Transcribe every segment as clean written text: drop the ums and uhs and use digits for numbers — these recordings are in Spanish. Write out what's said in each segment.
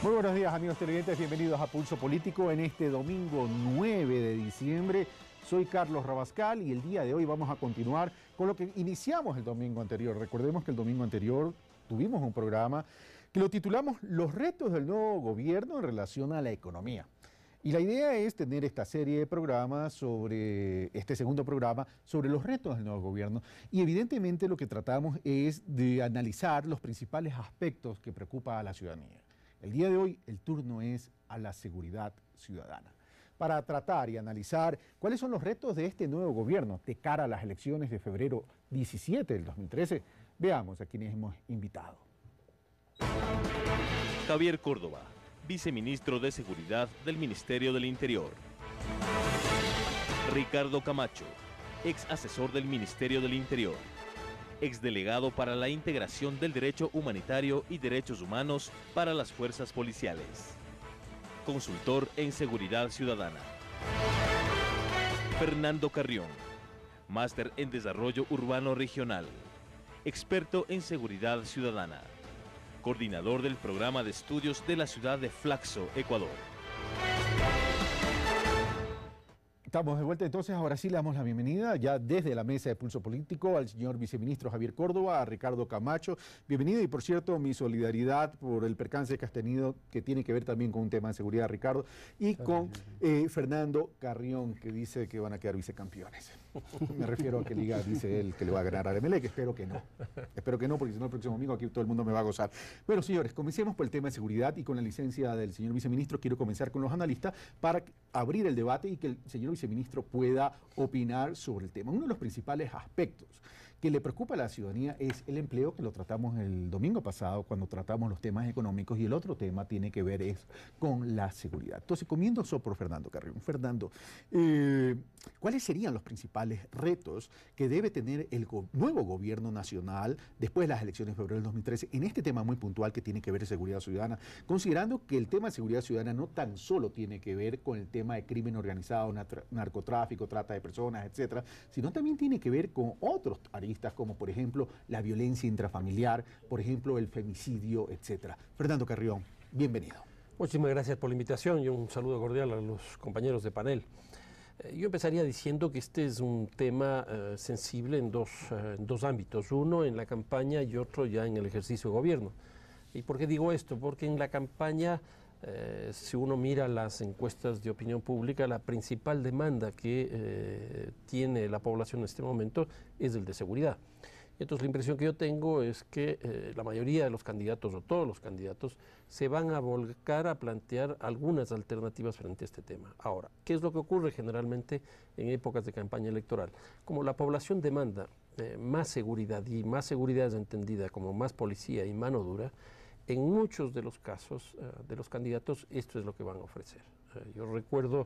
Muy buenos días, amigos televidentes, bienvenidos a Pulso Político en este domingo 9 de diciembre. Soy Carlos Rabascal y el día de hoy vamos a continuar con lo que iniciamos el domingo anterior. Recordemos que el domingo anterior tuvimos un programa que lo titulamos Los retos del nuevo gobierno en relación a la economía. Y la idea es tener esta serie de programas sobre, este segundo programa, sobre los retos del nuevo gobierno. Y evidentemente lo que tratamos es de analizar los principales aspectos que preocupan a la ciudadanía. El día de hoy el turno es a la seguridad ciudadana. Para tratar y analizar cuáles son los retos de este nuevo gobierno de cara a las elecciones de febrero 17 del 2013, veamos a quienes hemos invitado. Javier Córdoba, viceministro de Seguridad del Ministerio del Interior. Ricardo Camacho, ex asesor del Ministerio del Interior. Exdelegado para la integración del derecho humanitario y derechos humanos para las fuerzas policiales. Consultor en seguridad ciudadana. Fernando Carrión, máster en desarrollo urbano regional. Experto en seguridad ciudadana. Coordinador del programa de estudios de la ciudad de Flaxo, Ecuador. Estamos de vuelta, entonces ahora sí le damos la bienvenida ya desde la mesa de Pulso Político al señor viceministro Javier Córdoba, a Ricardo Camacho. Bienvenido y por cierto mi solidaridad por el percance que has tenido, que tiene que ver también con un tema de seguridad, Ricardo, y con Fernando Carrión, que dice que van a quedar vicecampeones. Me refiero a que Liga dice él que le va a ganar a Emelec, espero que no. Espero que no, porque si no el próximo domingo aquí todo el mundo me va a gozar. Bueno, señores, comencemos por el tema de seguridad y con la licencia del señor viceministro quiero comenzar con los analistas para abrir el debate y que el señor viceministro pueda opinar sobre el tema. Uno de los principales aspectos que le preocupa a la ciudadanía es el empleo, que lo tratamos el domingo pasado cuando tratamos los temas económicos, y el otro tema tiene que ver es con la seguridad. Entonces, comienzo por Fernando Carrión. Fernando, ¿cuáles serían los principales retos que debe tener el nuevo gobierno nacional después de las elecciones de febrero del 2013 en este tema muy puntual que tiene que ver con seguridad ciudadana, considerando que el tema de seguridad ciudadana no tan solo tiene que ver con el tema de crimen organizado, narcotráfico, trata de personas, etcétera, sino también tiene que ver con otros aristas como por ejemplo la violencia intrafamiliar, por ejemplo el femicidio, etcétera? Fernando Carrión, bienvenido. Muchísimas gracias por la invitación y un saludo cordial a los compañeros de panel. Yo empezaría diciendo que este es un tema sensible en dos ámbitos, uno en la campaña y otro ya en el ejercicio de gobierno. ¿Y por qué digo esto? Porque en la campaña, si uno mira las encuestas de opinión pública, la principal demanda que tiene la población en este momento es el de seguridad. Entonces la impresión que yo tengo es que la mayoría de los candidatos o todos los candidatos se van a volcar a plantear algunas alternativas frente a este tema. Ahora, ¿qué es lo que ocurre generalmente en épocas de campaña electoral? Como la población demanda más seguridad, y más seguridad es entendida como más policía y mano dura, en muchos de los casos de los candidatos esto es lo que van a ofrecer. Yo recuerdo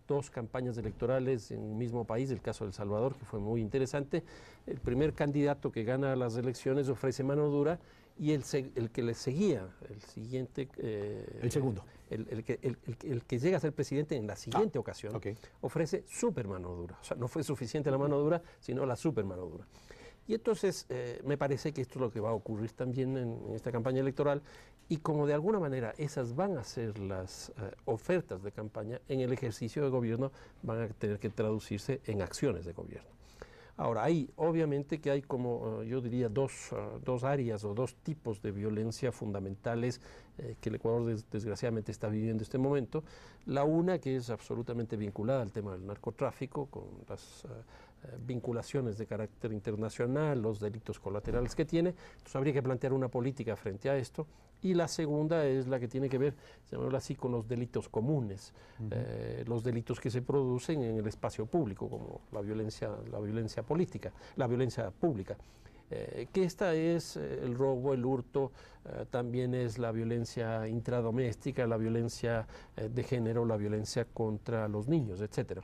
dos campañas electorales en un mismo país, el caso de El Salvador, que fue muy interesante. El primer candidato que gana las elecciones ofrece mano dura y el que le seguía, el siguiente... el segundo. El que llega a ser presidente en la siguiente ocasión, ofrece super mano dura. O sea, no fue suficiente la mano dura, sino la super mano dura. Y entonces me parece que esto es lo que va a ocurrir también en esta campaña electoral, y como de alguna manera esas van a ser las ofertas de campaña, en el ejercicio de gobierno van a tener que traducirse en acciones de gobierno. Ahora, obviamente que hay como yo diría dos áreas o dos tipos de violencia fundamentales que el Ecuador desgraciadamente está viviendo en este momento. La una, que es absolutamente vinculada al tema del narcotráfico, con las vinculaciones de carácter internacional, los delitos colaterales que tiene. Entonces habría que plantear una política frente a esto. Y la segunda es la que tiene que ver, llamémoslo así, con los delitos comunes, los delitos que se producen en el espacio público, como la violencia política, la violencia pública. Que esta es el robo, el hurto, también es la violencia intradoméstica, la violencia de género, la violencia contra los niños, etcétera.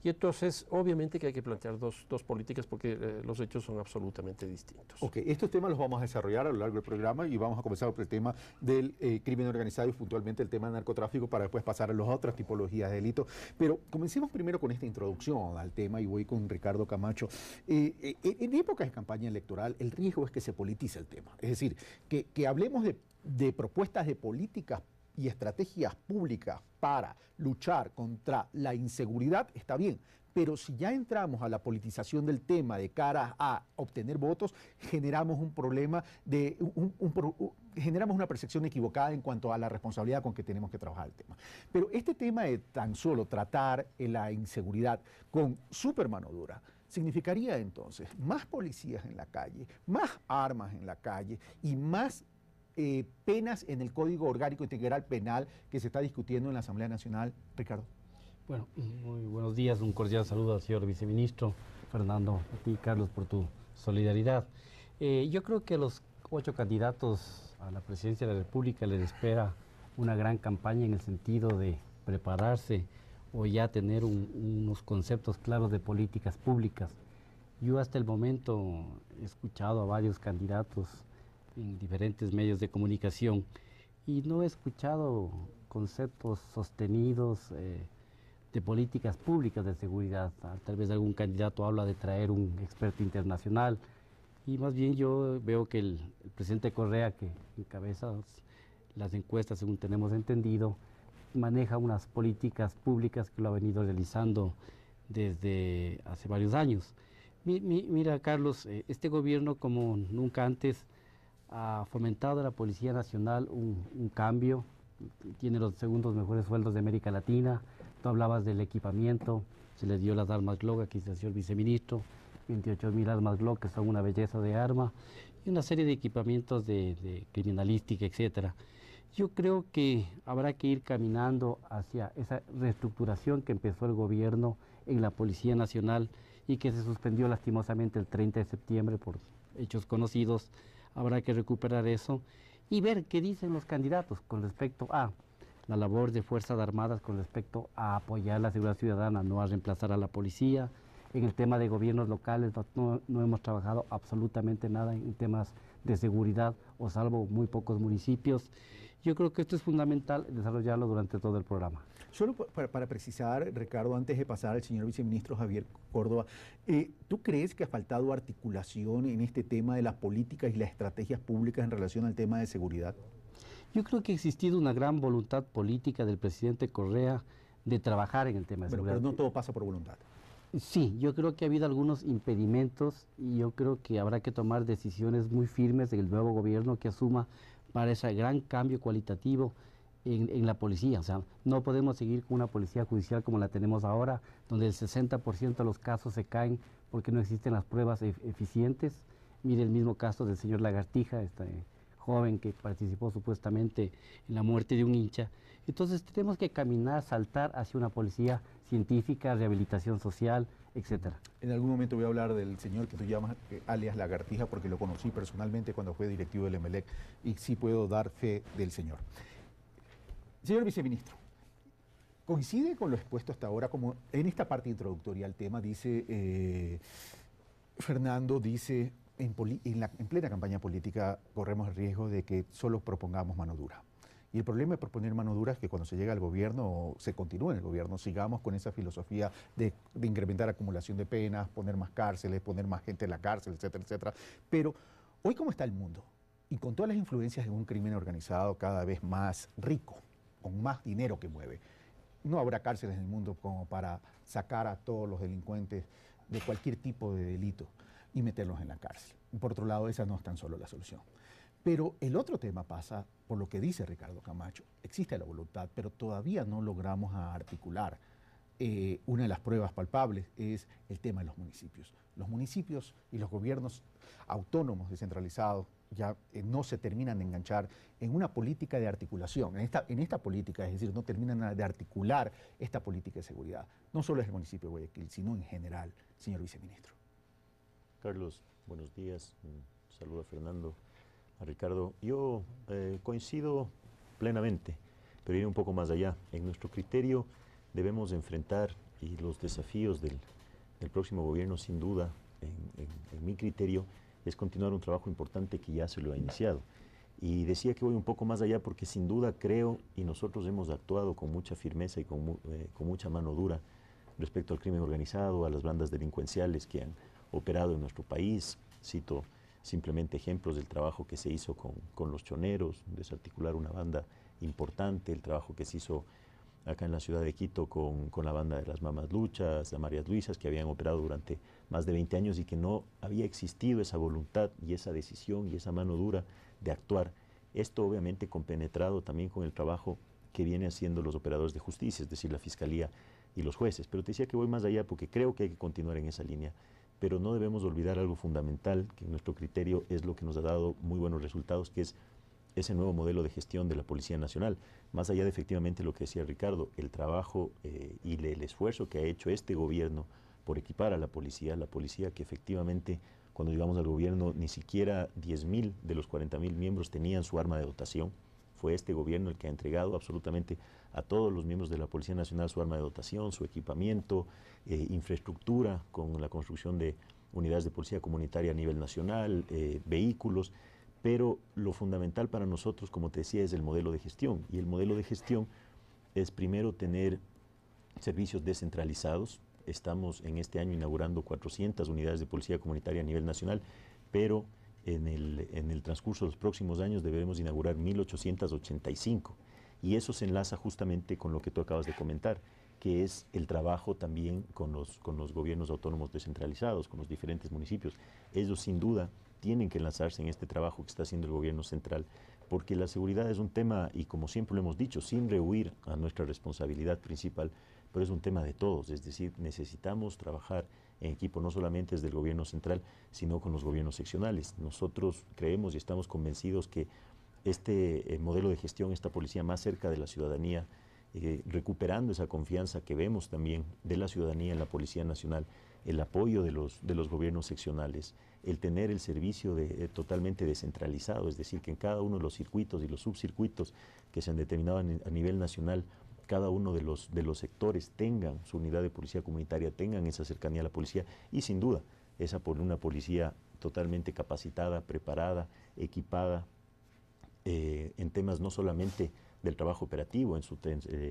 Y entonces, obviamente que hay que plantear dos políticas porque los hechos son absolutamente distintos. Ok, estos temas los vamos a desarrollar a lo largo del programa y vamos a comenzar por el tema del crimen organizado y puntualmente el tema del narcotráfico para después pasar a las otras tipologías de delitos. Pero comencemos primero con esta introducción al tema y voy con Ricardo Camacho. En épocas de campaña electoral el riesgo es que se politice el tema, es decir, que hablemos de propuestas de políticas y estrategias públicas para luchar contra la inseguridad, está bien, pero si ya entramos a la politización del tema de cara a obtener votos, generamos un problema generamos una percepción equivocada en cuanto a la responsabilidad con que tenemos que trabajar el tema. Pero este tema de tan solo tratar la inseguridad con super mano dura, significaría entonces más policías en la calle, más armas en la calle y más penas en el Código Orgánico Integral Penal que se está discutiendo en la Asamblea Nacional. Ricardo. Bueno, muy buenos días, un cordial saludo al señor viceministro, Fernando, a ti, Carlos, por tu solidaridad. Yo creo que a los 8 candidatos a la presidencia de la República les espera una gran campaña en el sentido de prepararse o ya tener unos conceptos claros de políticas públicas. Yo hasta el momento he escuchado a varios candidatos en diferentes medios de comunicación y no he escuchado conceptos sostenidos de políticas públicas de seguridad. Tal vez algún candidato habla de traer un experto internacional y más bien yo veo que el presidente Correa, que encabeza las encuestas según tenemos entendido, maneja unas políticas públicas que lo ha venido realizando desde hace varios años. Mira, Carlos, este gobierno como nunca antes ha fomentado a la Policía Nacional un cambio, tiene los segundos mejores sueldos de América Latina. Tú hablabas del equipamiento, se les dio las armas Glock, aquí está el señor viceministro, 28.000 armas Glock, que son una belleza de arma, y una serie de equipamientos de criminalística, etcétera. Yo creo que habrá que ir caminando hacia esa reestructuración que empezó el gobierno en la Policía Nacional y que se suspendió lastimosamente el 30 de septiembre por hechos conocidos. Habrá que recuperar eso y ver qué dicen los candidatos con respecto a la labor de Fuerzas Armadas, con respecto a apoyar la seguridad ciudadana, no a reemplazar a la policía. En el tema de gobiernos locales no hemos trabajado absolutamente nada en temas de seguridad, o salvo muy pocos municipios. Yo creo que esto es fundamental desarrollarlo durante todo el programa. Solo para precisar, Ricardo, antes de pasar al señor viceministro Javier Córdoba, ¿tú crees que ha faltado articulación en este tema de las políticas y las estrategias públicas en relación al tema de seguridad? Yo creo que ha existido una gran voluntad política del presidente Correa de trabajar en el tema de seguridad. Pero no todo pasa por voluntad. Sí, yo creo que ha habido algunos impedimentos y yo creo que habrá que tomar decisiones muy firmes del nuevo gobierno que asuma para ese gran cambio cualitativo en la policía. O sea, no podemos seguir con una policía judicial como la tenemos ahora, donde el 60% de los casos se caen porque no existen las pruebas eficientes. Mire el mismo caso del señor Lagartija, este joven que participó supuestamente en la muerte de un hincha. Entonces tenemos que caminar, saltar hacia una policía científica, rehabilitación social, etcétera. En algún momento voy a hablar del señor que tú llamas alias Lagartija, porque lo conocí personalmente cuando fue directivo del Emelec y sí puedo dar fe del señor. Señor viceministro, coincide con lo expuesto hasta ahora, como en esta parte introductoria al tema, dice Fernando, dice, en plena campaña política corremos el riesgo de que solo propongamos mano dura. Y el problema de proponer mano dura es que cuando se llega al gobierno o se continúe en el gobierno, sigamos con esa filosofía de incrementar acumulación de penas, poner más cárceles, poner más gente en la cárcel, etcétera, etcétera. Pero hoy, ¿cómo está el mundo? Y con todas las influencias de un crimen organizado cada vez más rico, con más dinero que mueve, no habrá cárceles en el mundo como para sacar a todos los delincuentes de cualquier tipo de delito y meterlos en la cárcel. Y por otro lado, esa no es tan solo la solución. Pero el otro tema pasa por lo que dice Ricardo Camacho. Existe la voluntad, pero todavía no logramos articular. Una de las pruebas palpables es el tema de los municipios. Los municipios y los gobiernos autónomos descentralizados ya no se terminan de enganchar en una política de articulación, en esta política, es decir, no terminan de articular esta política de seguridad. No solo es el municipio de Guayaquil, sino en general, señor viceministro. Carlos, buenos días. Un saludo a Fernando, a Ricardo. Yo coincido plenamente, pero iré un poco más allá. En nuestro criterio debemos enfrentar y los desafíos del próximo gobierno, sin duda, en mi criterio, es continuar un trabajo importante que ya se lo ha iniciado. Y decía que voy un poco más allá porque sin duda creo, y nosotros hemos actuado con mucha firmeza y con mucha mano dura respecto al crimen organizado, a las bandas delincuenciales que han operado en nuestro país. Cito simplemente ejemplos del trabajo que se hizo con los choneros, desarticular una banda importante, el trabajo que se hizo acá en la ciudad de Quito con la banda de las Mamas Luchas, de Marías Luisas, que habían operado durante más de 20 años y que no había existido esa voluntad y esa decisión y esa mano dura de actuar. Esto obviamente compenetrado también con el trabajo que vienen haciendo los operadores de justicia, es decir, la Fiscalía y los jueces. Pero te decía que voy más allá porque creo que hay que continuar en esa línea, pero no debemos olvidar algo fundamental, que en nuestro criterio es lo que nos ha dado muy buenos resultados, que es ese nuevo modelo de gestión de la Policía Nacional. Más allá de efectivamente lo que decía Ricardo, el trabajo y el esfuerzo que ha hecho este gobierno por equipar a la policía que efectivamente cuando llegamos al gobierno ni siquiera 10.000 de los 40.000 miembros tenían su arma de dotación. Fue este gobierno el que ha entregado absolutamente a todos los miembros de la Policía Nacional su arma de dotación, su equipamiento, infraestructura con la construcción de unidades de policía comunitaria a nivel nacional, vehículos. Pero lo fundamental para nosotros, como te decía, es el modelo de gestión. Y el modelo de gestión es primero tener servicios descentralizados. Estamos en este año inaugurando 400 unidades de policía comunitaria a nivel nacional, pero en el transcurso de los próximos años deberemos inaugurar 1.885. Y eso se enlaza justamente con lo que tú acabas de comentar, que es el trabajo también con los gobiernos autónomos descentralizados, con los diferentes municipios. Ellos sin duda tienen que enlazarse en este trabajo que está haciendo el gobierno central, porque la seguridad es un tema, y como siempre lo hemos dicho, sin rehuir a nuestra responsabilidad principal, pero es un tema de todos, es decir, necesitamos trabajar en equipo no solamente desde el gobierno central, sino con los gobiernos seccionales. Nosotros creemos y estamos convencidos que este modelo de gestión, esta policía más cerca de la ciudadanía, recuperando esa confianza que vemos también de la ciudadanía en la Policía Nacional, el apoyo de los gobiernos seccionales, el tener el servicio totalmente descentralizado, es decir, que en cada uno de los circuitos y los subcircuitos que se han determinado a nivel nacional, cada uno de los sectores tengan su unidad de policía comunitaria, tengan esa cercanía a la policía y sin duda una policía totalmente capacitada, preparada, equipada en temas no solamente del trabajo operativo,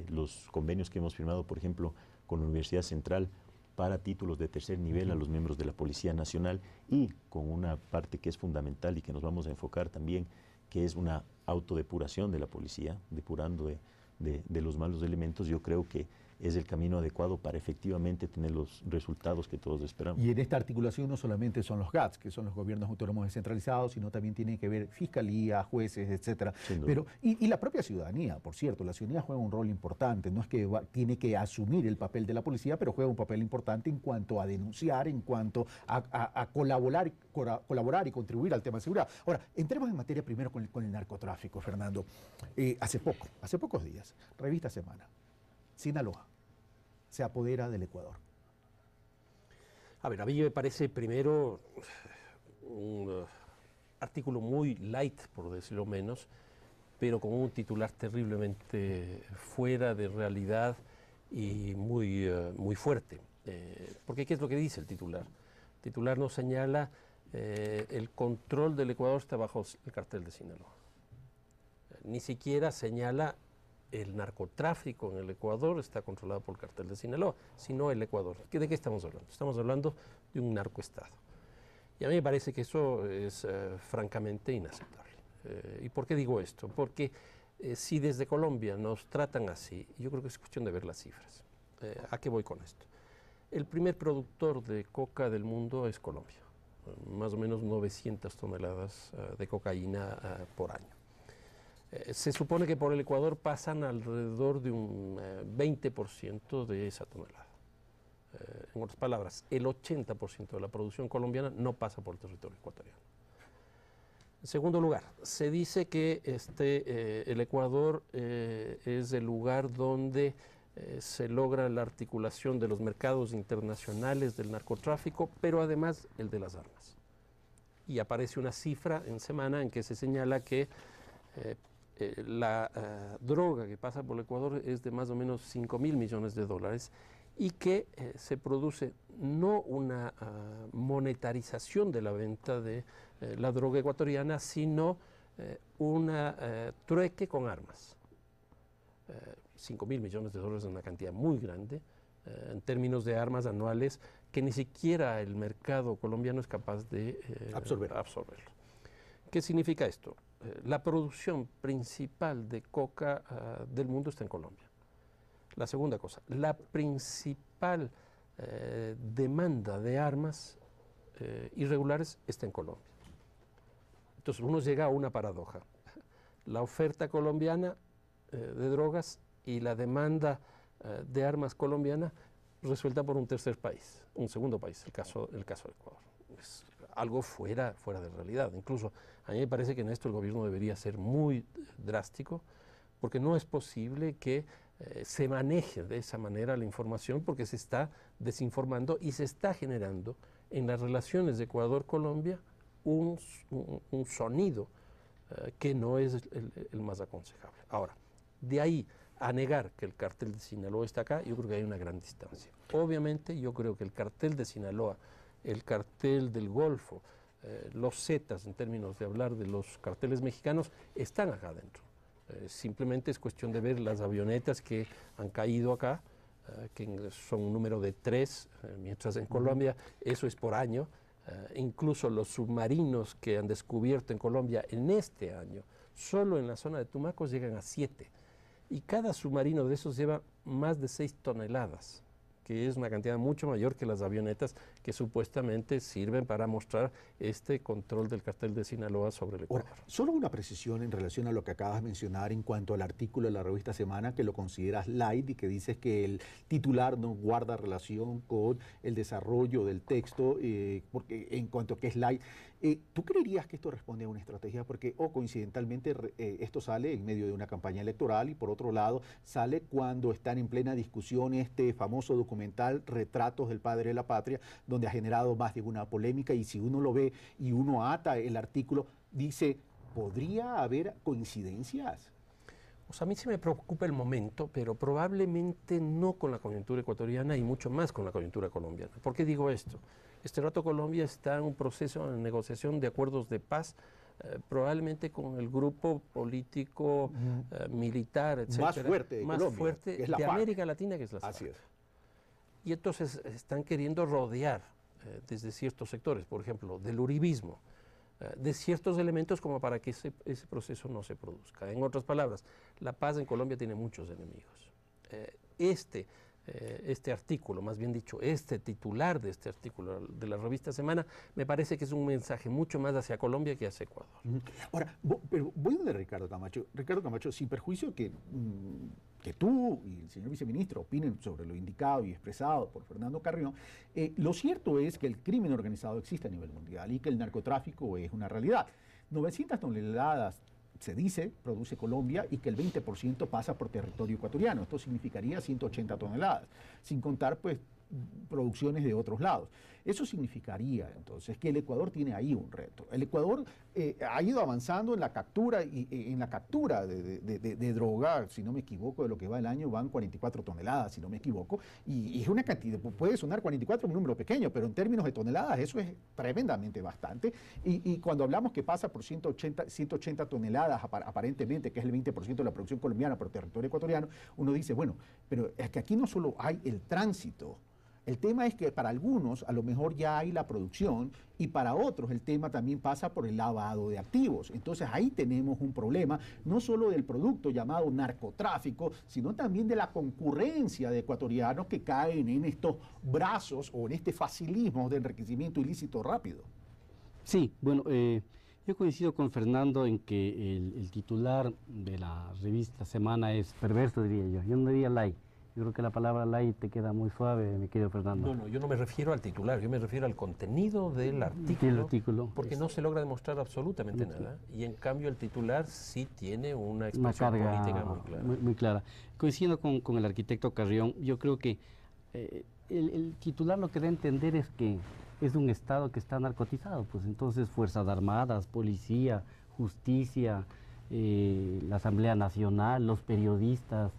los convenios que hemos firmado, por ejemplo, con la Universidad Central para títulos de tercer nivel a los miembros de la Policía Nacional y con una parte que es fundamental y que nos vamos a enfocar también, que es una autodepuración de la policía, depurando de los malos elementos. Yo creo que es el camino adecuado para efectivamente tener los resultados que todos esperamos. Y en esta articulación no solamente son los GATS, que son los gobiernos autónomos descentralizados, sino también tiene que ver fiscalía, jueces, etcétera. Pero y la propia ciudadanía, por cierto, la ciudadanía juega un rol importante. No es que tiene que asumir el papel de la policía, pero juega un papel importante en cuanto a denunciar, en cuanto a colaborar y contribuir al tema de seguridad. Ahora, entremos en materia primero con el narcotráfico, Fernando. Hace pocos días, revista Semana, Sinaloa se apodera del Ecuador. A ver, a mí me parece primero un artículo muy light, por decirlo menos, pero con un titular terriblemente fuera de realidad y muy fuerte. Porque ¿qué es lo que dice el titular? El titular nos señala el control del Ecuador está bajo el cartel de Sinaloa. Ni siquiera señala el narcotráfico en el Ecuador está controlado por el cartel de Sinaloa, sino el Ecuador. ¿De qué estamos hablando? Estamos hablando de un narcoestado. Y a mí me parece que eso es francamente inaceptable. ¿Y por qué digo esto? Porque si desde Colombia nos tratan así, yo creo que es cuestión de ver las cifras. ¿A qué voy con esto? El primer productor de coca del mundo es Colombia. Más o menos 900 toneladas de cocaína por año. Se supone que por el Ecuador pasan alrededor de un 20% de esa tonelada. En otras palabras, el 80% de la producción colombiana no pasa por el territorio ecuatoriano. En segundo lugar, se dice que el Ecuador es el lugar donde se logra la articulación de los mercados internacionales del narcotráfico, pero además el de las armas. Y aparece una cifra en Semana en que se señala que la droga que pasa por el Ecuador es de más o menos $5.000 millones y que se produce no una monetarización de la venta de la droga ecuatoriana, sino una trueque con armas. 5.000 millones de dólares es una cantidad muy grande en términos de armas anuales que ni siquiera el mercado colombiano es capaz de absorberlo. ¿Qué significa esto? La producción principal de coca del mundo está en Colombia. La segunda cosa, la principal demanda de armas irregulares está en Colombia. Entonces uno llega a una paradoja. La oferta colombiana de drogas y la demanda de armas colombiana resuelta por un tercer país, un segundo país, el caso de Ecuador. Es algo fuera de realidad. Incluso a mí me parece que en esto el gobierno debería ser muy drástico, porque no es posible que se maneje de esa manera la información, porque se está desinformando y se está generando en las relaciones de Ecuador-Colombia un sonido que no es el más aconsejable. Ahora, de ahí a negar que el cartel de Sinaloa está acá, yo creo que hay una gran distancia. Obviamente yo creo que el cartel de Sinaloa, el cartel del Golfo, los Zetas, en términos de hablar de los carteles mexicanos, están acá adentro. Simplemente es cuestión de ver las avionetas que han caído acá, que son un número de 3, mientras en Colombia eso es por año. Incluso los submarinos que han descubierto en Colombia en este año, solo en la zona de Tumaco llegan a 7. Y cada submarino de esos lleva más de 6 toneladas, que es una cantidad mucho mayor que las avionetas que supuestamente sirven para mostrar este control del cartel de Sinaloa sobre el Ecuador. Ahora, solo una precisión en relación a lo que acabas de mencionar en cuanto al artículo de la revista Semana, que lo consideras light y que dices que el titular no guarda relación con el desarrollo del texto, porque en cuanto a que es light. ¿Tú creerías que esto responde a una estrategia? Porque, coincidentalmente, esto sale en medio de una campaña electoral y, por otro lado, sale cuando están en plena discusión este famoso documental Retratos del Padre de la Patria, donde ha generado más de una polémica, y si uno lo ve y uno ata el artículo, dice, ¿podría haber coincidencias? Pues a mí sí me preocupa el momento, pero probablemente no con la coyuntura ecuatoriana y mucho más con la coyuntura colombiana. ¿Por qué digo esto? Este rato Colombia está en un proceso de negociación de acuerdos de paz, probablemente con el grupo político, militar, etcétera, más fuerte de Colombia, fuerte de América Latina, que es la FARC. Así es. Y entonces están queriendo rodear desde ciertos sectores, por ejemplo, del uribismo, de ciertos elementos como para que ese proceso no se produzca. En otras palabras, la paz en Colombia tiene muchos enemigos. Este artículo, más bien dicho, este titular de este artículo de la revista Semana, me parece que es un mensaje mucho más hacia Colombia que hacia Ecuador. Ahora, pero voy donde Ricardo Camacho. Ricardo Camacho, sin perjuicio que tú y el señor viceministro opinen sobre lo indicado y expresado por Fernando Carrión, lo cierto es que el crimen organizado existe a nivel mundial y que el narcotráfico es una realidad. 900 toneladas se dice, produce Colombia, y que el 20% pasa por territorio ecuatoriano. Esto significaría 180 toneladas, sin contar pues producciones de otros lados. Eso significaría entonces que el Ecuador tiene ahí un reto. El Ecuador ha ido avanzando en la captura de droga, si no me equivoco, de lo que va el año van 44 toneladas, si no me equivoco, y es una cantidad, puede sonar 44 un número pequeño, pero en términos de toneladas eso es tremendamente bastante, y cuando hablamos que pasa por 180 toneladas aparentemente, que es el 20% de la producción colombiana por territorio ecuatoriano, uno dice, bueno, pero es que aquí no solo hay el tránsito. El tema es que para algunos a lo mejor ya hay la producción y para otros el tema también pasa por el lavado de activos. Entonces ahí tenemos un problema no solo del producto llamado narcotráfico, sino también de la concurrencia de ecuatorianos que caen en estos brazos o en este facilismo de enriquecimiento ilícito rápido. Sí, bueno, yo coincido con Fernando en que el titular de la revista Semana es perverso, diría yo. Yo no diría light. Yo creo que la palabra light te queda muy suave, mi querido Fernando. No, yo no me refiero al titular, yo me refiero al contenido del artículo, porque no se logra demostrar absolutamente nada, y en cambio el titular sí tiene una expresión política muy clara. Muy clara. Coincido con el arquitecto Carrión, yo creo que el titular lo que da a entender es que es un Estado que está narcotizado, pues entonces Fuerzas Armadas, Policía, Justicia, la Asamblea Nacional, los periodistas,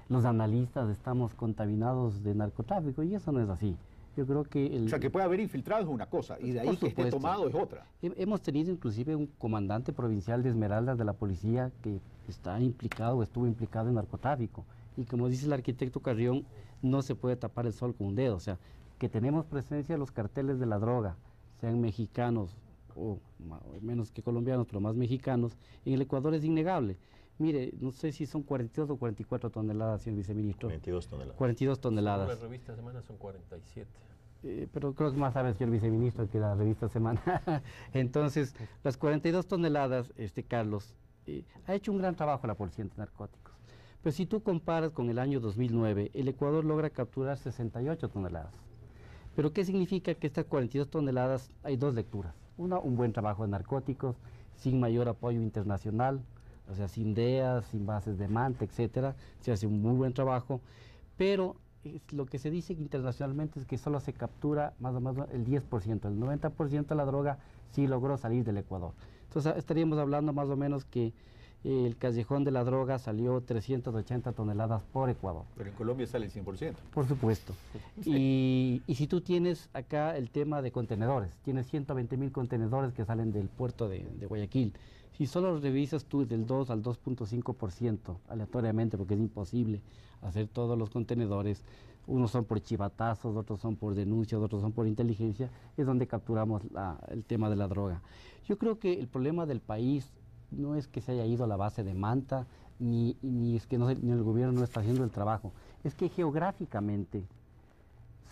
los analistas estamos contaminados de narcotráfico, y eso no es así. Yo creo que... O sea, que puede haber infiltrados es una cosa, y de ahí que esté tomado es otra. Hemos tenido inclusive un comandante provincial de Esmeraldas de la policía que está implicado o estuvo implicado en narcotráfico. Y como dice el arquitecto Carrión, no se puede tapar el sol con un dedo. O sea, que tenemos presencia de los carteles de la droga, sean mexicanos o menos que colombianos, pero más mexicanos, en el Ecuador es innegable. Mire, no sé si son 42 o 44 toneladas, señor viceministro. 42 toneladas. 42 toneladas. Según la revista Semana son 47. Pero creo que más sabe el señor viceministro que la revista Semana. Entonces, las 42 toneladas, Carlos, ha hecho un gran trabajo la Policía Antinarcóticos. Pero si tú comparas con el año 2009, el Ecuador logra capturar 68 toneladas. Pero ¿qué significa que estas 42 toneladas? Hay dos lecturas. Una, un buen trabajo de narcóticos, sin mayor apoyo internacional, o sea, sin DEA, sin bases de manta, etcétera. Se hace un muy buen trabajo, pero lo que se dice internacionalmente es que solo se captura más o menos el 10%, el 90% de la droga sí logró salir del Ecuador. Entonces estaríamos hablando más o menos que el callejón de la droga salió 380 toneladas por Ecuador. Pero en Colombia sale el 100%. Por supuesto. Y si tú tienes acá el tema de contenedores, tienes 120.000 contenedores que salen del puerto de Guayaquil. Si solo revisas tú del 2 al 2.5% aleatoriamente, porque es imposible hacer todos los contenedores, unos son por chivatazos, otros son por denuncias, otros son por inteligencia, es donde capturamos el tema de la droga. Yo creo que el problema del país no es que se haya ido a la base de Manta, ni es que ni el gobierno no está haciendo el trabajo, es que geográficamente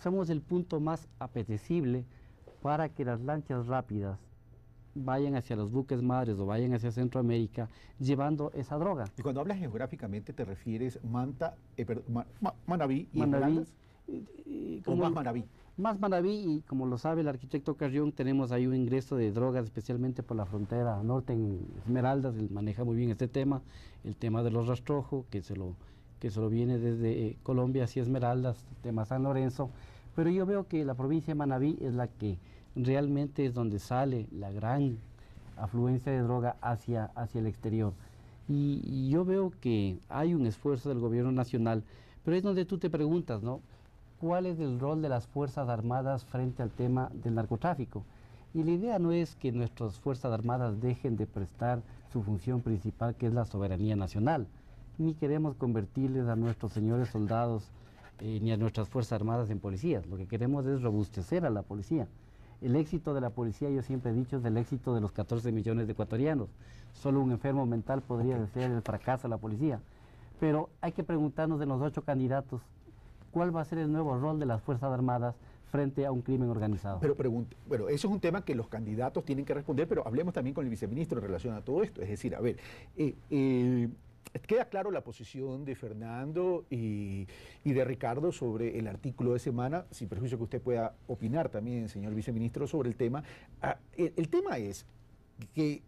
somos el punto más apetecible para que las lanchas rápidas vayan hacia los buques madres o vayan hacia Centroamérica llevando esa droga. Y cuando hablas geográficamente, ¿te refieres Manta, Manabí y Manabí, Esmeraldas? ¿O más Manabí? Más Manabí, y como lo sabe el arquitecto Carrión, tenemos ahí un ingreso de drogas, especialmente por la frontera norte en Esmeraldas. Él maneja muy bien este tema, el tema de los rastrojos, que se lo viene desde Colombia hacia Esmeraldas, el tema San Lorenzo. Pero yo veo que la provincia de Manabí es la que realmente es donde sale la gran afluencia de droga hacia el exterior. Y yo veo que hay un esfuerzo del gobierno nacional, pero es donde tú te preguntas, ¿no? ¿Cuál es el rol de las Fuerzas Armadas frente al tema del narcotráfico? Y la idea no es que nuestras Fuerzas Armadas dejen de prestar su función principal, que es la soberanía nacional, ni queremos convertirles a nuestros señores soldados ni a nuestras Fuerzas Armadas en policías. Lo que queremos es robustecer a la policía. El éxito de la policía, yo siempre he dicho, es el éxito de los 14 millones de ecuatorianos. Solo un enfermo mental podría ser el fracaso de la policía. Pero hay que preguntarnos de los 8 candidatos, ¿cuál va a ser el nuevo rol de las Fuerzas Armadas frente a un crimen organizado? Pero bueno, eso es un tema que los candidatos tienen que responder, pero hablemos también con el viceministro en relación a todo esto. Es decir, a ver, queda claro la posición de Fernando y de Ricardo sobre el artículo de semana, sin perjuicio que usted pueda opinar también, señor viceministro, sobre el tema. El tema es que,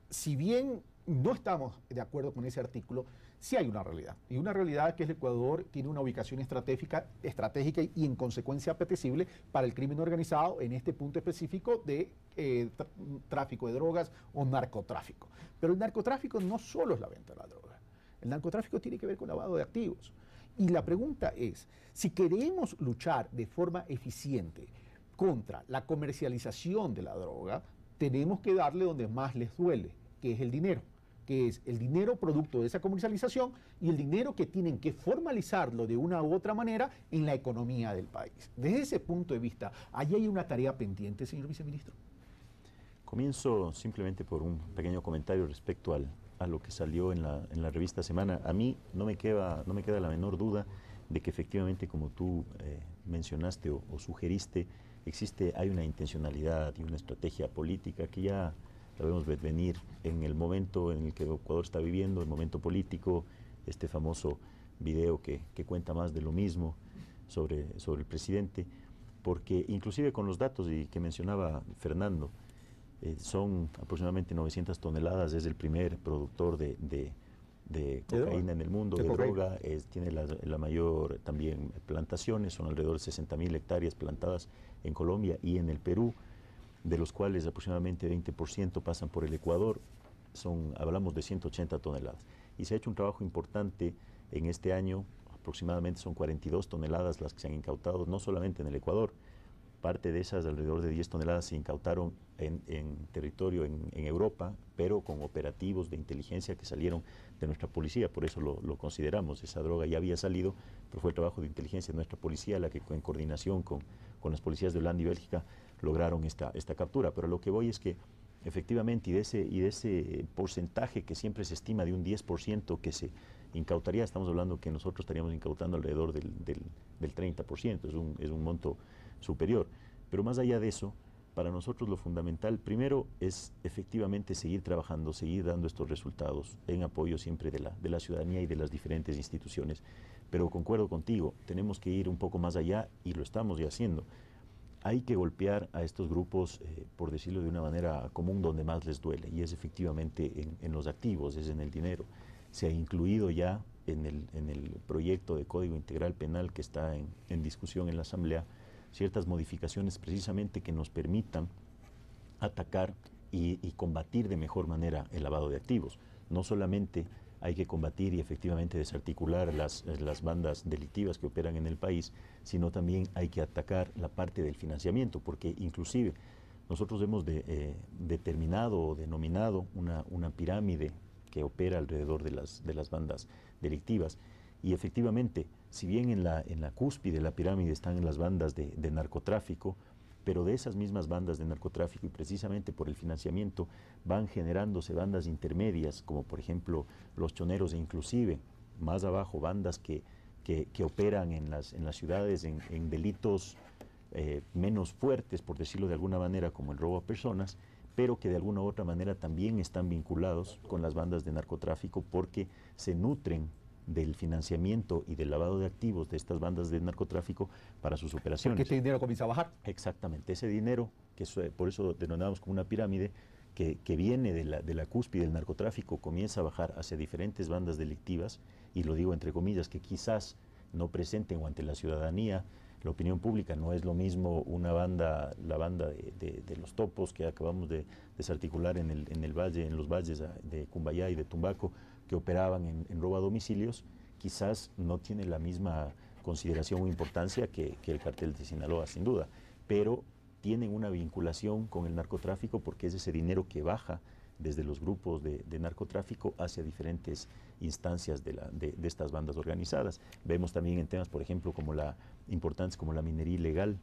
si bien no estamos de acuerdo con ese artículo, sí hay una realidad, y una realidad que el Ecuador tiene una ubicación estratégica y en consecuencia apetecible para el crimen organizado en este punto específico de tráfico de drogas o narcotráfico. Pero el narcotráfico no solo es la venta de la droga, el narcotráfico tiene que ver con lavado de activos. Y la pregunta es, si queremos luchar de forma eficiente contra la comercialización de la droga, tenemos que darle donde más les duele, que es el dinero, que es el dinero producto de esa comercialización y el dinero que tienen que formalizarlo de una u otra manera en la economía del país. Desde ese punto de vista, ¿allí hay una tarea pendiente, señor viceministro? Comienzo simplemente por un pequeño comentario respecto a lo que salió en la revista Semana. A mí no me queda la menor duda de que efectivamente, como tú mencionaste o sugeriste, hay una intencionalidad y una estrategia política que ya la vemos venir en el momento en el que Ecuador está viviendo, el momento político, este famoso video que cuenta más de lo mismo sobre el presidente, porque inclusive con los datos y que mencionaba Fernando, son aproximadamente 900 toneladas, es el primer productor de cocaína en el mundo, de droga, tiene la mayor también plantaciones, son alrededor de 60.000 hectáreas plantadas en Colombia y en el Perú, de los cuales aproximadamente 20% pasan por el Ecuador, hablamos de 180 toneladas. Y se ha hecho un trabajo importante en este año, aproximadamente son 42 toneladas las que se han incautado, no solamente en el Ecuador. Parte de esas, alrededor de 10 toneladas, se incautaron en territorio en Europa, pero con operativos de inteligencia que salieron de nuestra policía, por eso lo consideramos. Esa droga ya había salido, pero fue el trabajo de inteligencia de nuestra policía la que en coordinación con las policías de Holanda y Bélgica lograron esta captura. Pero lo que voy es que efectivamente, y de ese porcentaje que siempre se estima de un 10% que se incautaría, estamos hablando que nosotros estaríamos incautando alrededor del 30%, es un monto superior. Pero más allá de eso, para nosotros lo fundamental, primero, es efectivamente seguir trabajando, seguir dando estos resultados en apoyo siempre de la ciudadanía y de las diferentes instituciones. Pero concuerdo contigo, tenemos que ir un poco más allá y lo estamos ya haciendo. Hay que golpear a estos grupos, por decirlo de una manera común, donde más les duele, y es efectivamente en los activos, es en el dinero. Se ha incluido ya en el proyecto de Código Integral Penal que está en discusión en la Asamblea ciertas modificaciones precisamente que nos permitan atacar y combatir de mejor manera el lavado de activos. No solamente hay que combatir y efectivamente desarticular las bandas delictivas que operan en el país, sino también hay que atacar la parte del financiamiento, porque inclusive nosotros hemos determinado o denominado una pirámide que opera alrededor de las bandas delictivas. Y efectivamente, si bien en la cúspide de la pirámide están las bandas de narcotráfico, pero de esas mismas bandas de narcotráfico y precisamente por el financiamiento van generándose bandas intermedias, como por ejemplo los choneros, e inclusive más abajo bandas que operan en las ciudades en delitos menos fuertes, por decirlo de alguna manera, como el robo a personas, pero que de alguna u otra manera también están vinculados con las bandas de narcotráfico porque se nutren del financiamiento y del lavado de activos de estas bandas de narcotráfico para sus operaciones. Porque este dinero comienza a bajar. Exactamente, ese dinero, que por eso denominamos como una pirámide, que viene de la cúspide del narcotráfico, comienza a bajar hacia diferentes bandas delictivas, y lo digo entre comillas, que quizás no presenten o ante la ciudadanía, la opinión pública, no es lo mismo la banda de los topos que acabamos de desarticular en los valles de Cumbayá y de Tumbaco, que operaban en robo a domicilios, quizás no tiene la misma consideración o importancia que el cartel de Sinaloa, sin duda, pero tienen una vinculación con el narcotráfico porque es ese dinero que baja desde los grupos de narcotráfico hacia diferentes instancias de estas bandas organizadas. Vemos también en temas, por ejemplo, importantes como la minería ilegal,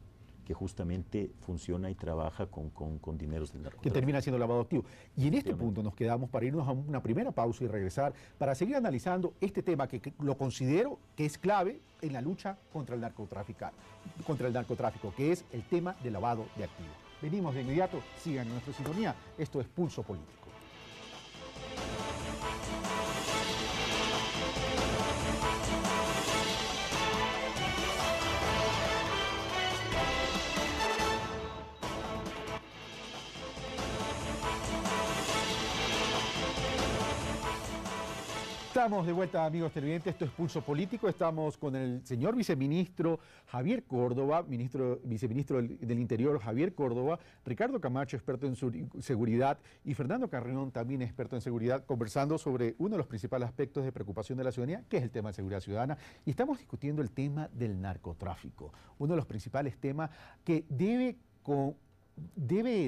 que justamente funciona y trabaja con dineros del narcotráfico. Que termina siendo lavado activo. Y en este punto nos quedamos para irnos a una primera pausa y regresar para seguir analizando este tema que lo considero que es clave en la lucha contra el narcotráfico, que es el tema del lavado de activos. Venimos de inmediato, sigan en nuestra sintonía. Esto es Pulso Político. Estamos de vuelta, amigos televidentes, esto es Pulso Político, estamos con el señor viceministro Javier Córdoba, viceministro del Interior Javier Córdoba, Ricardo Camacho, experto en seguridad, y Fernando Carrión, también experto en seguridad, conversando sobre uno de los principales aspectos de preocupación de la ciudadanía, que es el tema de seguridad ciudadana, y estamos discutiendo el tema del narcotráfico, uno de los principales temas que debe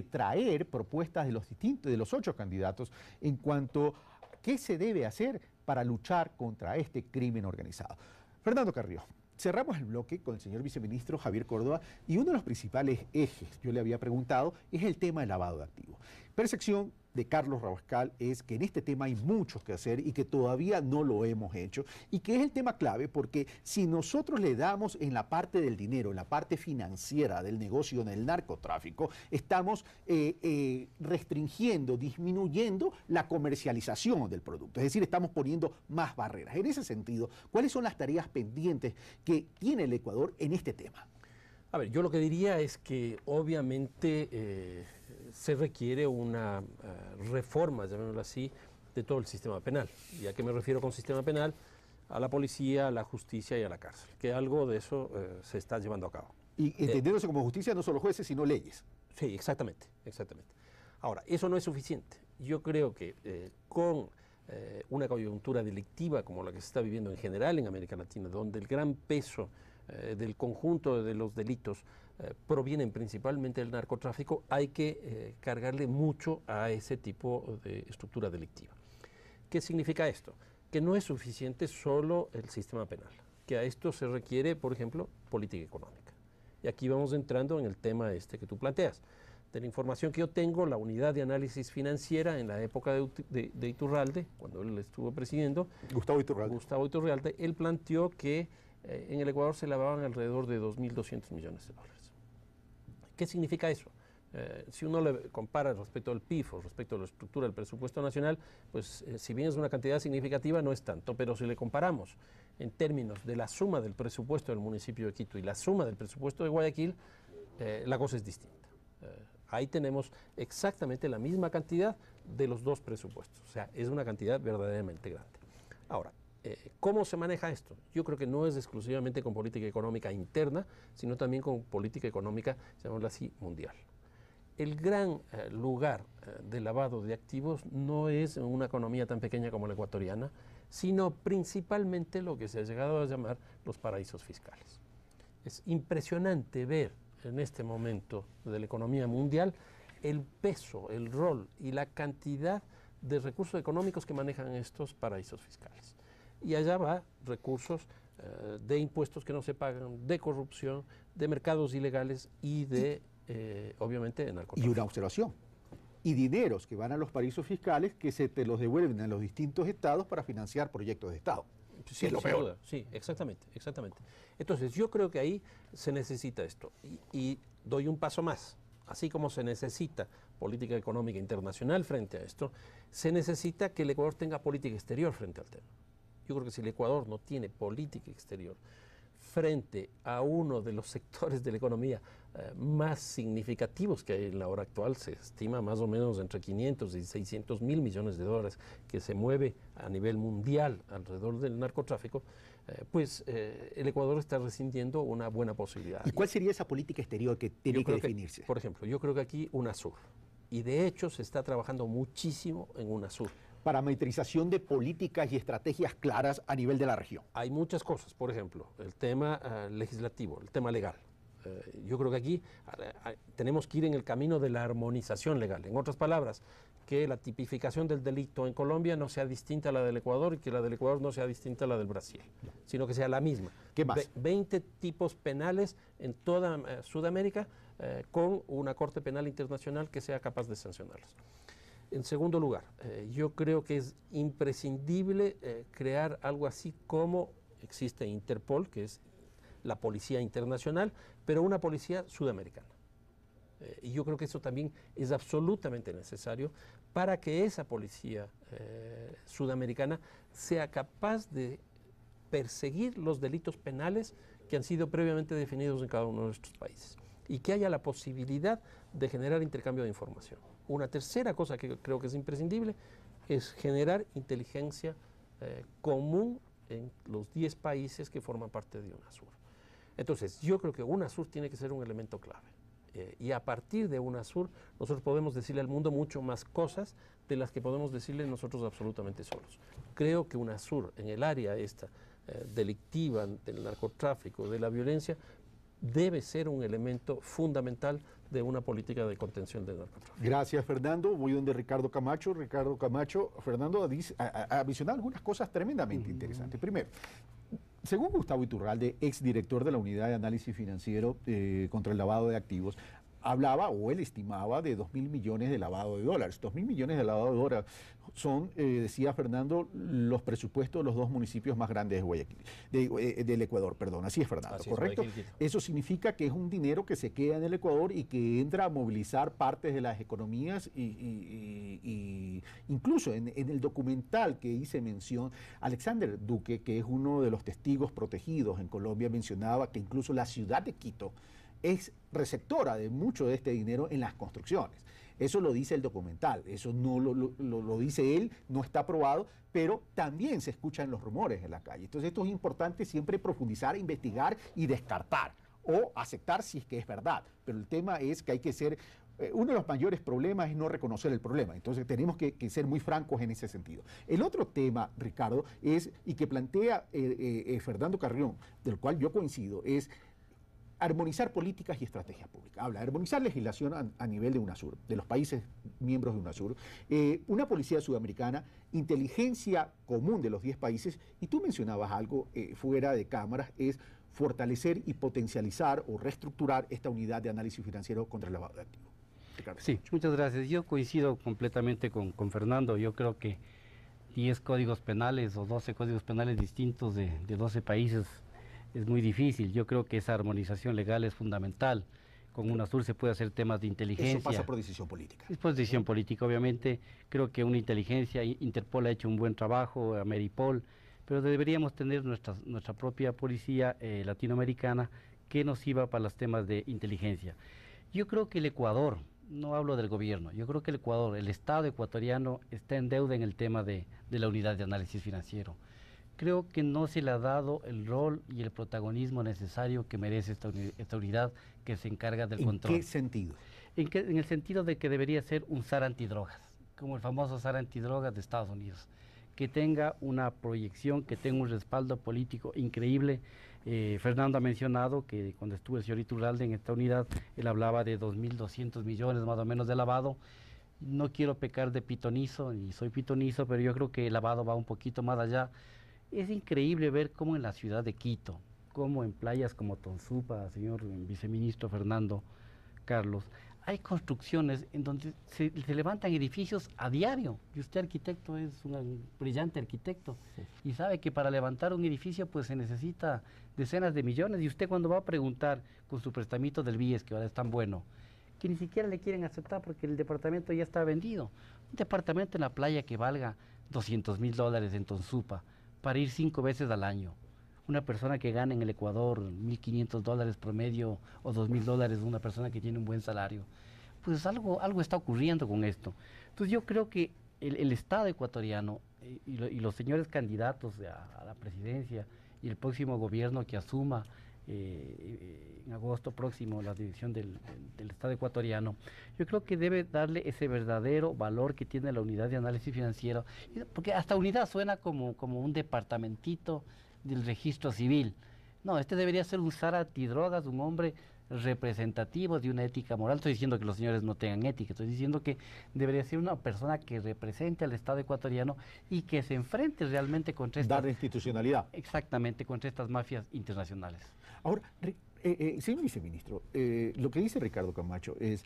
traer propuestas de los 8 candidatos en cuanto a qué se debe hacer para luchar contra este crimen organizado. Fernando Carrión, cerramos el bloque con el señor viceministro Javier Córdoba y uno de los principales ejes, yo le había preguntado, es el tema del lavado de activos. Percepción de Carlos Rabascal es que en este tema hay mucho que hacer y que todavía no lo hemos hecho y que es el tema clave porque si nosotros le damos en la parte del dinero, en la parte financiera del negocio del narcotráfico, estamos restringiendo, disminuyendo la comercialización del producto, es decir, estamos poniendo más barreras. En ese sentido, ¿cuáles son las tareas pendientes que tiene el Ecuador en este tema? A ver, yo lo que diría es que obviamente se requiere una reforma, llamémoslo así, de todo el sistema penal. ¿Y a qué me refiero con sistema penal? A la policía, a la justicia y a la cárcel, que algo de eso se está llevando a cabo. Y entendiéndose como justicia no solo jueces, sino leyes. Sí, exactamente, exactamente. Ahora, eso no es suficiente. Yo creo que con una coyuntura delictiva como la que se está viviendo en general en América Latina, donde el gran peso del conjunto de los delitos provienen principalmente del narcotráfico, hay que cargarle mucho a ese tipo de estructura delictiva. ¿Qué significa esto? Que no es suficiente solo el sistema penal, que a esto se requiere, por ejemplo, política económica. Y aquí vamos entrando en el tema que tú planteas. De la información que yo tengo, la unidad de análisis financiera en la época de Iturralde, cuando él estuvo presidiendo, Gustavo Iturralde, él planteó que en el Ecuador se lavaban alrededor de 2.200 millones de dólares. ¿Qué significa eso? Si uno le compara respecto al PIB o respecto a la estructura del presupuesto nacional, pues si bien es una cantidad significativa, no es tanto, pero si le comparamos en términos de la suma del presupuesto del municipio de Quito y la suma del presupuesto de Guayaquil, la cosa es distinta. Ahí tenemos exactamente la misma cantidad de los dos presupuestos, o sea, es una cantidad verdaderamente grande. Ahora, ¿cómo se maneja esto? Yo creo que no es exclusivamente con política económica interna, sino también con política económica, llamémosla así, mundial. El gran lugar de lavado de activos no es en una economía tan pequeña como la ecuatoriana, sino principalmente lo que se ha llegado a llamar los paraísos fiscales. Es impresionante ver en este momento de la economía mundial el peso, el rol y la cantidad de recursos económicos que manejan estos paraísos fiscales. Y allá va recursos de impuestos que no se pagan, de corrupción, de mercados ilegales y de, obviamente, de narcotráfico. Y una observación. Y dineros que van a los paraísos fiscales que se te los devuelven a los distintos estados para financiar proyectos de Estado. Sí, es lo peor. duda. Sí, exactamente. Entonces, yo creo que ahí se necesita esto. Y doy un paso más. Así como se necesita política económica internacional frente a esto, se necesita que el Ecuador tenga política exterior frente al tema. Yo creo que si el Ecuador no tiene política exterior frente a uno de los sectores de la economía más significativos que hay en la hora actual, se estima más o menos entre 500 y 600 mil millones de dólares que se mueve a nivel mundial alrededor del narcotráfico, pues el Ecuador está rescindiendo una buena posibilidad. ¿Y cuál sería esa política exterior que tiene que definirse? Por ejemplo, yo creo que aquí UNASUR, y de hecho se está trabajando muchísimo en UNASUR. Parametrización de políticas y estrategias claras a nivel de la región. Hay muchas cosas, por ejemplo, el tema legislativo, el tema legal. Yo creo que aquí tenemos que ir en el camino de la armonización legal. En otras palabras, que la tipificación del delito en Colombia no sea distinta a la del Ecuador y que la del Ecuador no sea distinta a la del Brasil, sino que sea la misma. ¿Qué más? 20 tipos penales en toda Sudamérica con una Corte Penal Internacional que sea capaz de sancionarlos. En segundo lugar, yo creo que es imprescindible crear algo así como existe Interpol, que es la policía internacional, pero una policía sudamericana. Y yo creo que eso también es absolutamente necesario para que esa policía sudamericana sea capaz de perseguir los delitos penales que han sido previamente definidos en cada uno de nuestros países y que haya la posibilidad de generar intercambio de información. Una tercera cosa que creo que es imprescindible es generar inteligencia común en los 10 países que forman parte de UNASUR. Entonces, yo creo que UNASUR tiene que ser un elemento clave. Y a partir de UNASUR, nosotros podemos decirle al mundo mucho más cosas de las que podemos decirle nosotros absolutamente solos. Creo que UNASUR, en el área esta delictiva, del narcotráfico, de la violencia, debe ser un elemento fundamental de una política de contención del narcotráfico. Gracias, Fernando. Voy donde Ricardo Camacho. Ricardo Camacho, Fernando ha mencionado algunas cosas tremendamente interesantes. Primero, según Gustavo Iturralde, exdirector de la Unidad de Análisis Financiero contra el Lavado de Activos, hablaba, o él estimaba, de 2.000 millones de lavado de dólares. 2.000 millones de lavado de dólares son, decía Fernando, los presupuestos de los dos municipios más grandes de Guayaquil, del Ecuador, perdón. Así es, Fernando, Así ¿correcto? es, Eso significa que es un dinero que se queda en el Ecuador y que entra a movilizar partes de las economías y incluso en el documental que hice mención, Alexander Duque, que es uno de los testigos protegidos en Colombia, mencionaba que incluso la ciudad de Quito es receptora de mucho de este dinero en las construcciones. Eso lo dice el documental, eso no lo dice él, no está probado, pero también se escuchan los rumores en la calle. Entonces esto es importante siempre profundizar, investigar y descartar o aceptar si es que es verdad. Pero el tema es que hay que ser uno de los mayores problemas es no reconocer el problema. Entonces tenemos que ser muy francos en ese sentido. El otro tema, Ricardo, es, y que plantea Fernando Carrión, del cual yo coincido, es armonizar políticas y estrategias públicas. Habla de armonizar legislación a nivel de UNASUR, de los países miembros de UNASUR, una policía sudamericana, inteligencia común de los 10 países, y tú mencionabas algo fuera de cámaras, es fortalecer y potencializar o reestructurar esta unidad de análisis financiero contra el lavado de activos. Ricardo. Sí, muchas gracias. Yo coincido completamente con Fernando. Yo creo que 10 códigos penales o 12 códigos penales distintos de 12 países es muy difícil. Yo creo que esa armonización legal es fundamental. Con UNASUR se puede hacer temas de inteligencia. Eso pasa por decisión política. Es por decisión política, obviamente. Creo que una inteligencia, Interpol ha hecho un buen trabajo, Ameripol, pero deberíamos tener nuestra propia policía latinoamericana que nos sirva para los temas de inteligencia. Yo creo que el Ecuador, no hablo del gobierno, yo creo que el Ecuador, el Estado ecuatoriano está en deuda en el tema de la unidad de análisis financiero. Creo que no se le ha dado el rol y el protagonismo necesario que merece esta unidad que se encarga del control. ¿En qué sentido? En el sentido de que debería ser un SAR antidrogas, como el famoso SAR antidrogas de Estados Unidos, que tenga una proyección, que tenga un respaldo político increíble. Fernando ha mencionado que cuando estuvo el señor Iturralde en esta unidad, él hablaba de 2.200 millones más o menos de lavado. No quiero pecar de pitonizo, y soy pitonizo, pero yo creo que el lavado va un poquito más allá. Es increíble ver cómo en la ciudad de Quito, como en playas como Tonsupa, señor viceministro Fernando Carlos, hay construcciones en donde se levantan edificios a diario. Y usted, arquitecto, es un brillante arquitecto, sí, y sabe que para levantar un edificio pues se necesita decenas de millones. Y usted, cuando va a preguntar con su prestamito del BIES, que ahora es tan bueno, que ni siquiera le quieren aceptar porque el departamento ya está vendido. Un departamento en la playa que valga $200.000 en Tonsupa, para ir 5 veces al año. Una persona que gana en el Ecuador $1.500 promedio o $2.000, una persona que tiene un buen salario, pues algo está ocurriendo con esto. Entonces yo creo que el Estado ecuatoriano y los señores candidatos a la presidencia y el próximo gobierno que asuma en agosto próximo la dirección del Estado ecuatoriano, yo creo que debe darle ese verdadero valor que tiene la unidad de análisis financiero, porque hasta unidad suena como un departamentito del registro civil. No, este debería ser un SAR antidrogas, un hombre representativo de una ética moral. Estoy diciendo que los señores no tengan ética, estoy diciendo que debería ser una persona que represente al Estado ecuatoriano y que se enfrente realmente contra estas... Dar institucionalidad. Exactamente, contra estas mafias internacionales. Ahora, señor viceministro, lo que dice Ricardo Camacho es,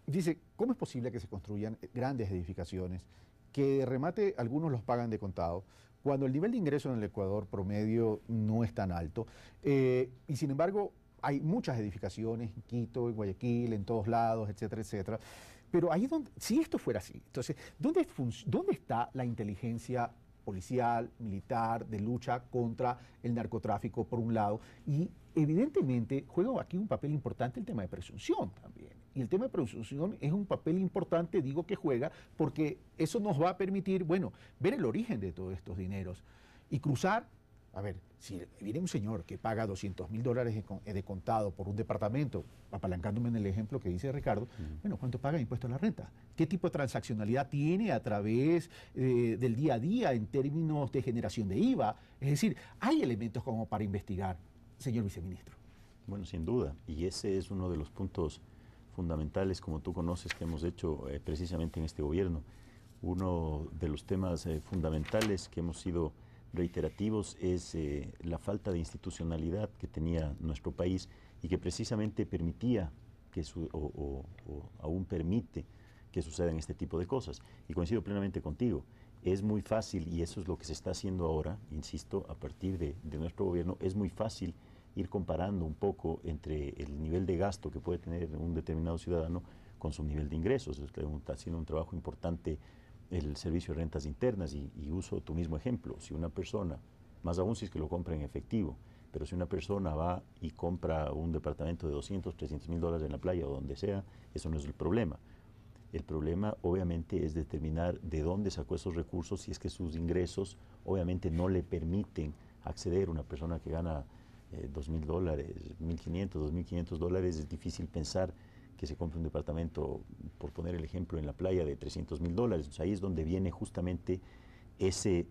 dice, ¿cómo es posible que se construyan grandes edificaciones que de remate algunos los pagan de contado, cuando el nivel de ingreso en el Ecuador promedio no es tan alto? Y sin embargo, hay muchas edificaciones en Quito, en Guayaquil, en todos lados, etcétera, etcétera. Pero ahí donde, si esto fuera así, entonces, ¿dónde está la inteligencia policial, militar, de lucha contra el narcotráfico, por un lado? Y evidentemente juega aquí un papel importante el tema de presunción también. Y el tema de presunción es un papel importante, digo que juega, porque eso nos va a permitir, bueno, ver el origen de todos estos dineros y cruzar. A ver, si viene un señor que paga $200.000 de contado por un departamento, apalancándome en el ejemplo que dice Ricardo, bueno, ¿cuánto paga de impuesto a la renta? ¿Qué tipo de transaccionalidad tiene a través del día a día en términos de generación de IVA? Es decir, hay elementos como para investigar, señor viceministro. Bueno, sin duda, y ese es uno de los puntos fundamentales, como tú conoces, que hemos hecho precisamente en este gobierno. Uno de los temas fundamentales que hemos sido reiterativos es la falta de institucionalidad que tenía nuestro país y que precisamente permitía que o aún permite que sucedan este tipo de cosas. Y coincido plenamente contigo, es muy fácil, y eso es lo que se está haciendo ahora, insisto, a partir de nuestro gobierno, es muy fácil ir comparando un poco entre el nivel de gasto que puede tener un determinado ciudadano con su nivel de ingresos. Está haciendo un trabajo importante el Servicio de Rentas Internas y uso tu mismo ejemplo. Si una persona, más aún si es que lo compra en efectivo, pero si una persona va y compra un departamento de $200.000, $300.000 en la playa o donde sea, eso no es el problema. El problema obviamente es determinar de dónde sacó esos recursos, si es que sus ingresos obviamente no le permiten acceder. Una persona que gana $2.000, $1.500, $2.500, es difícil pensar que se compre un departamento, por poner el ejemplo, en la playa de $300.000. Ahí es donde viene justamente ese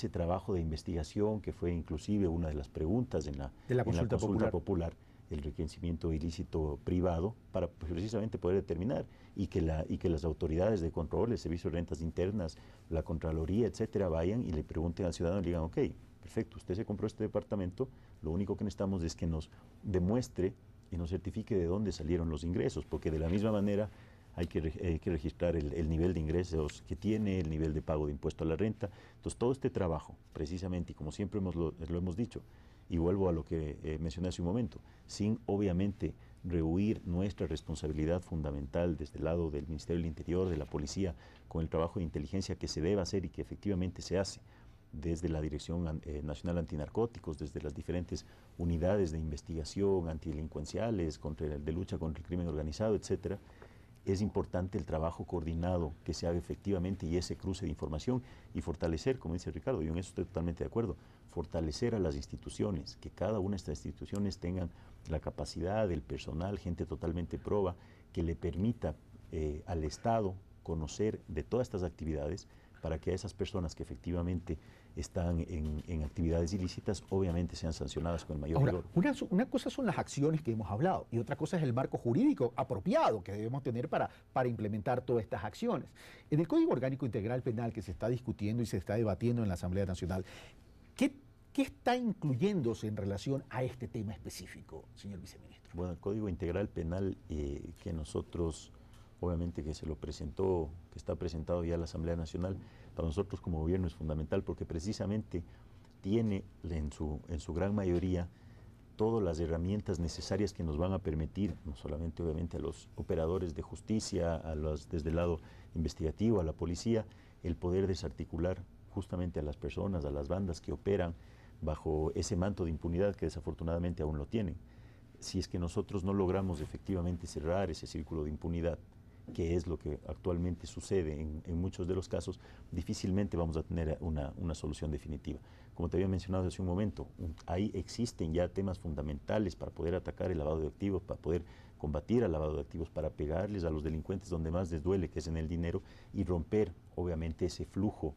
trabajo de investigación que fue inclusive una de las preguntas en la consulta popular, el enriquecimiento ilícito privado, para precisamente poder determinar y que las autoridades de control, el Servicio de Rentas Internas, la Contraloría, etcétera, vayan y le pregunten al ciudadano y le digan, ok, perfecto, usted se compró este departamento, lo único que necesitamos es que nos demuestre y nos certifique de dónde salieron los ingresos, porque de la misma manera hay que registrar el nivel de ingresos que tiene, el nivel de pago de impuesto a la renta. Entonces, todo este trabajo, precisamente, y como siempre lo hemos dicho, y vuelvo a lo que mencioné hace un momento, sin obviamente rehuir nuestra responsabilidad fundamental desde el lado del Ministerio del Interior, de la Policía, con el trabajo de inteligencia que se debe hacer y que efectivamente se hace desde la Dirección Nacional Antinarcóticos, desde las diferentes unidades de investigación antidelincuenciales, de lucha contra el crimen organizado, etcétera. Es importante el trabajo coordinado que se haga efectivamente y ese cruce de información y fortalecer, como dice Ricardo, yo en eso estoy totalmente de acuerdo, fortalecer a las instituciones, que cada una de estas instituciones tengan la capacidad, el personal, gente totalmente proba, que le permita al Estado conocer de todas estas actividades para que a esas personas que efectivamente están en actividades ilícitas, obviamente sean sancionadas con el mayor rigor. Una cosa son las acciones que hemos hablado y otra cosa es el marco jurídico apropiado que debemos tener para implementar todas estas acciones. En el Código Orgánico Integral Penal que se está discutiendo y se está debatiendo en la Asamblea Nacional, ¿qué está incluyéndose en relación a este tema específico, señor viceministro? Bueno, el Código Integral Penal que nosotros, obviamente que se lo presentó, que está presentado ya a la Asamblea Nacional, para nosotros como gobierno es fundamental porque precisamente tiene en su gran mayoría todas las herramientas necesarias que nos van a permitir, no solamente obviamente a los operadores de justicia, desde el lado investigativo, a la policía, el poder desarticular justamente a las personas, a las bandas que operan bajo ese manto de impunidad que desafortunadamente aún lo tienen. Si es que nosotros no logramos efectivamente cerrar ese círculo de impunidad, que es lo que actualmente sucede en muchos de los casos, difícilmente vamos a tener una solución definitiva. Como te había mencionado hace un momento, ahí existen ya temas fundamentales para poder atacar el lavado de activos, para poder combatir al lavado de activos, para pegarles a los delincuentes donde más les duele, que es en el dinero, y romper obviamente ese flujo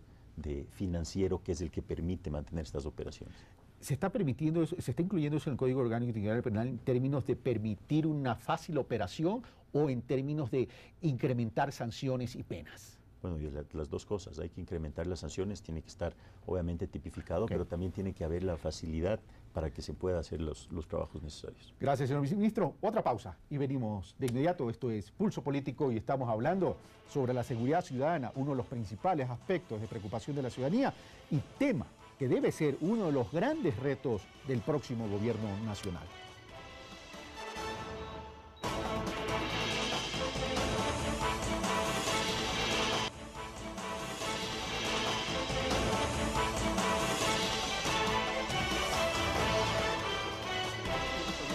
financiero que es el que permite mantener estas operaciones. ¿Se está permitiendo eso, se está incluyendo eso en el Código Orgánico Integral Penal en términos de permitir una fácil operación o en términos de incrementar sanciones y penas? Bueno, y las dos cosas. Hay que incrementar las sanciones, tiene que estar obviamente tipificado, pero también tiene que haber la facilidad para que se pueda hacer los trabajos necesarios. Gracias, señor viceministro. Otra pausa y venimos de inmediato. Esto es Pulso Político y estamos hablando sobre la seguridad ciudadana, uno de los principales aspectos de preocupación de la ciudadanía y tema que debe ser uno de los grandes retos del próximo gobierno nacional.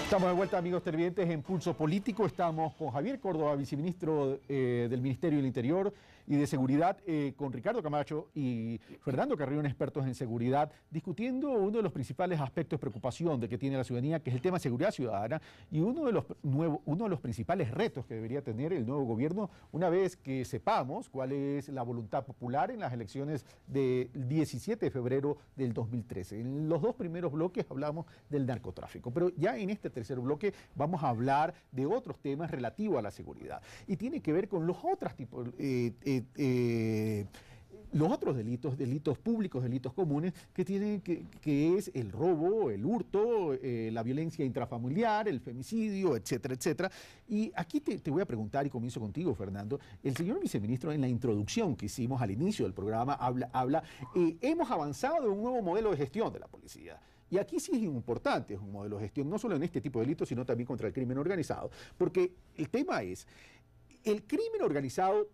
Estamos de vuelta, amigos televidentes, en Pulso Político. Estamos con Javier Córdoba, viceministro del Ministerio del Interior y de Seguridad, con Ricardo Camacho y Fernando Carrión, expertos en seguridad, discutiendo uno de los principales aspectos de preocupación de que tiene la ciudadanía, que es el tema de seguridad ciudadana, y uno de los principales retos que debería tener el nuevo gobierno una vez que sepamos cuál es la voluntad popular en las elecciones del 17 de febrero del 2013. En los dos primeros bloques hablamos del narcotráfico, pero ya en este tercer bloque vamos a hablar de otros temas relativos a la seguridad y tiene que ver con los otros tipos, los otros delitos públicos, delitos comunes que es el robo, el hurto, la violencia intrafamiliar, el femicidio, etcétera, etcétera. Y aquí te voy a preguntar, y comienzo contigo, Fernando. El señor viceministro, en la introducción que hicimos al inicio del programa, habla hemos avanzado en un nuevo modelo de gestión de la policía. Y aquí sí es importante, es un modelo de gestión, no solo en este tipo de delitos, sino también contra el crimen organizado. Porque el tema es, el crimen organizado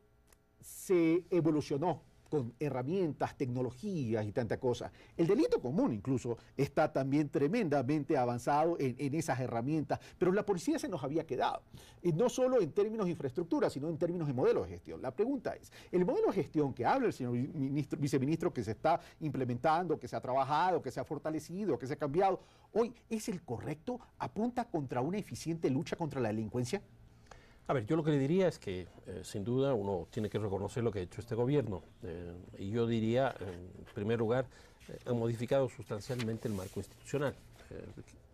se evolucionó con herramientas, tecnologías y tanta cosa. El delito común incluso está también tremendamente avanzado en esas herramientas, pero la policía se nos había quedado. Y no solo en términos de infraestructura, sino en términos de modelo de gestión. La pregunta es, ¿el modelo de gestión que habla el señor viceministro, que se está implementando, que se ha trabajado, que se ha fortalecido, que se ha cambiado, hoy es el correcto? ¿Apunta contra una eficiente lucha contra la delincuencia? A ver, yo lo que le diría es que, sin duda, uno tiene que reconocer lo que ha hecho este gobierno. Y yo diría, en primer lugar, han modificado sustancialmente el marco institucional.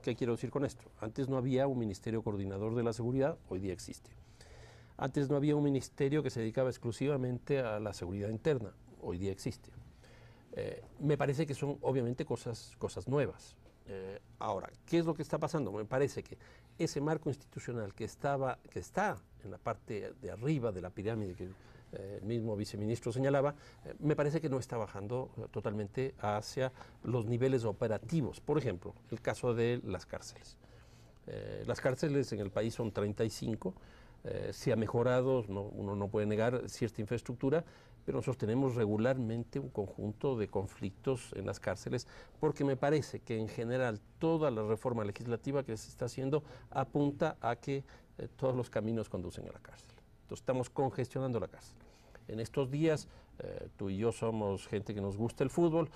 ¿Qué quiero decir con esto? Antes no había un ministerio coordinador de la seguridad, hoy día existe. Antes no había un ministerio que se dedicaba exclusivamente a la seguridad interna, hoy día existe. Me parece que son obviamente cosas nuevas. Ahora, ¿qué es lo que está pasando? Me parece que ese marco institucional que está en la parte de arriba de la pirámide que el mismo viceministro señalaba, me parece que no está bajando totalmente hacia los niveles operativos. Por ejemplo, el caso de las cárceles. Las cárceles en el país son 35, se ha mejorado, uno no puede negar cierta infraestructura, pero nosotros tenemos regularmente un conjunto de conflictos en las cárceles, porque me parece que en general toda la reforma legislativa que se está haciendo apunta a que todos los caminos conducen a la cárcel. Entonces estamos congestionando la cárcel. En estos días, tú y yo somos gente que nos gusta el fútbol,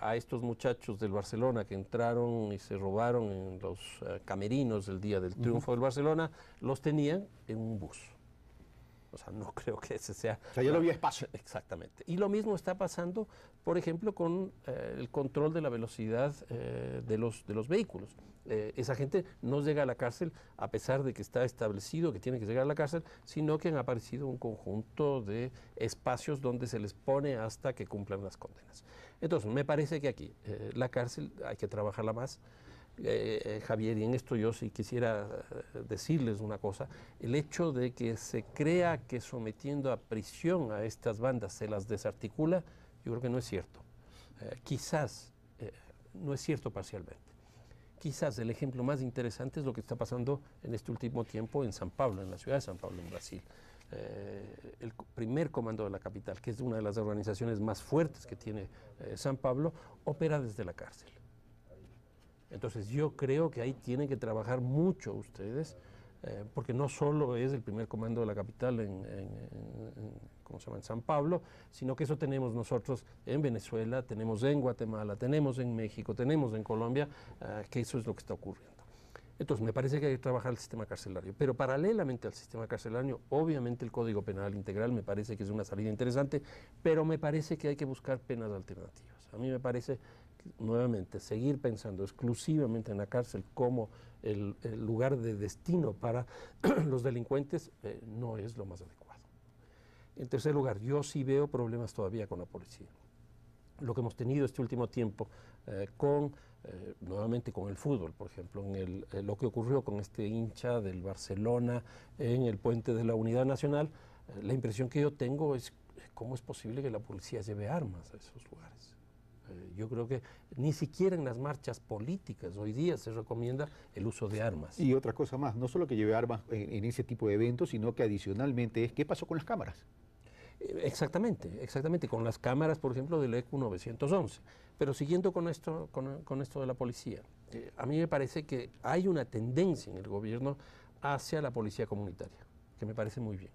a estos muchachos del Barcelona que entraron y se robaron en los camerinos el día del triunfo del Barcelona, los tenían en un bus. O sea, no creo que ese sea... O sea, ya no había espacio. Exactamente. Y lo mismo está pasando, por ejemplo, con el control de la velocidad de los vehículos. Esa gente no llega a la cárcel a pesar de que está establecido que tiene que llegar a la cárcel, sino que han aparecido un conjunto de espacios donde se les pone hasta que cumplan las condenas. Entonces, me parece que aquí la cárcel hay que trabajarla más. Javier, y en esto yo sí quisiera decirles una cosa: el hecho de que se crea que sometiendo a prisión a estas bandas se las desarticula, yo creo que no es cierto. Quizás no es cierto parcialmente. Quizás el ejemplo más interesante es lo que está pasando en este último tiempo en San Pablo, en la ciudad de San Pablo, en Brasil. El primer comando de la capital, que es una de las organizaciones más fuertes que tiene San Pablo, opera desde la cárcel. Entonces yo creo que ahí tienen que trabajar mucho ustedes, porque no solo es el primer comando de la capital ¿cómo se llama?, en San Pablo, sino que eso tenemos nosotros en Venezuela, tenemos en Guatemala, tenemos en México, tenemos en Colombia, que eso es lo que está ocurriendo. Entonces me parece que hay que trabajar el sistema carcelario, pero paralelamente al sistema carcelario, obviamente el Código Penal Integral me parece que es una salida interesante, pero me parece que hay que buscar penas alternativas. A mí me parece nuevamente, seguir pensando exclusivamente en la cárcel como el lugar de destino para los delincuentes no es lo más adecuado. En tercer lugar, yo sí veo problemas todavía con la policía. Lo que hemos tenido este último tiempo nuevamente con el fútbol, por ejemplo, lo que ocurrió con este hincha del Barcelona en el puente de la Unidad Nacional, la impresión que yo tengo es cómo es posible que la policía lleve armas a esos lugares. Yo creo que ni siquiera en las marchas políticas hoy día se recomienda el uso de armas. Y otra cosa más, no solo que lleve armas en ese tipo de eventos, sino que adicionalmente es, ¿qué pasó con las cámaras? Exactamente, con las cámaras, por ejemplo, del ECU 911. Pero siguiendo con esto de la policía, a mí me parece que hay una tendencia en el gobierno hacia la policía comunitaria, que me parece muy bien.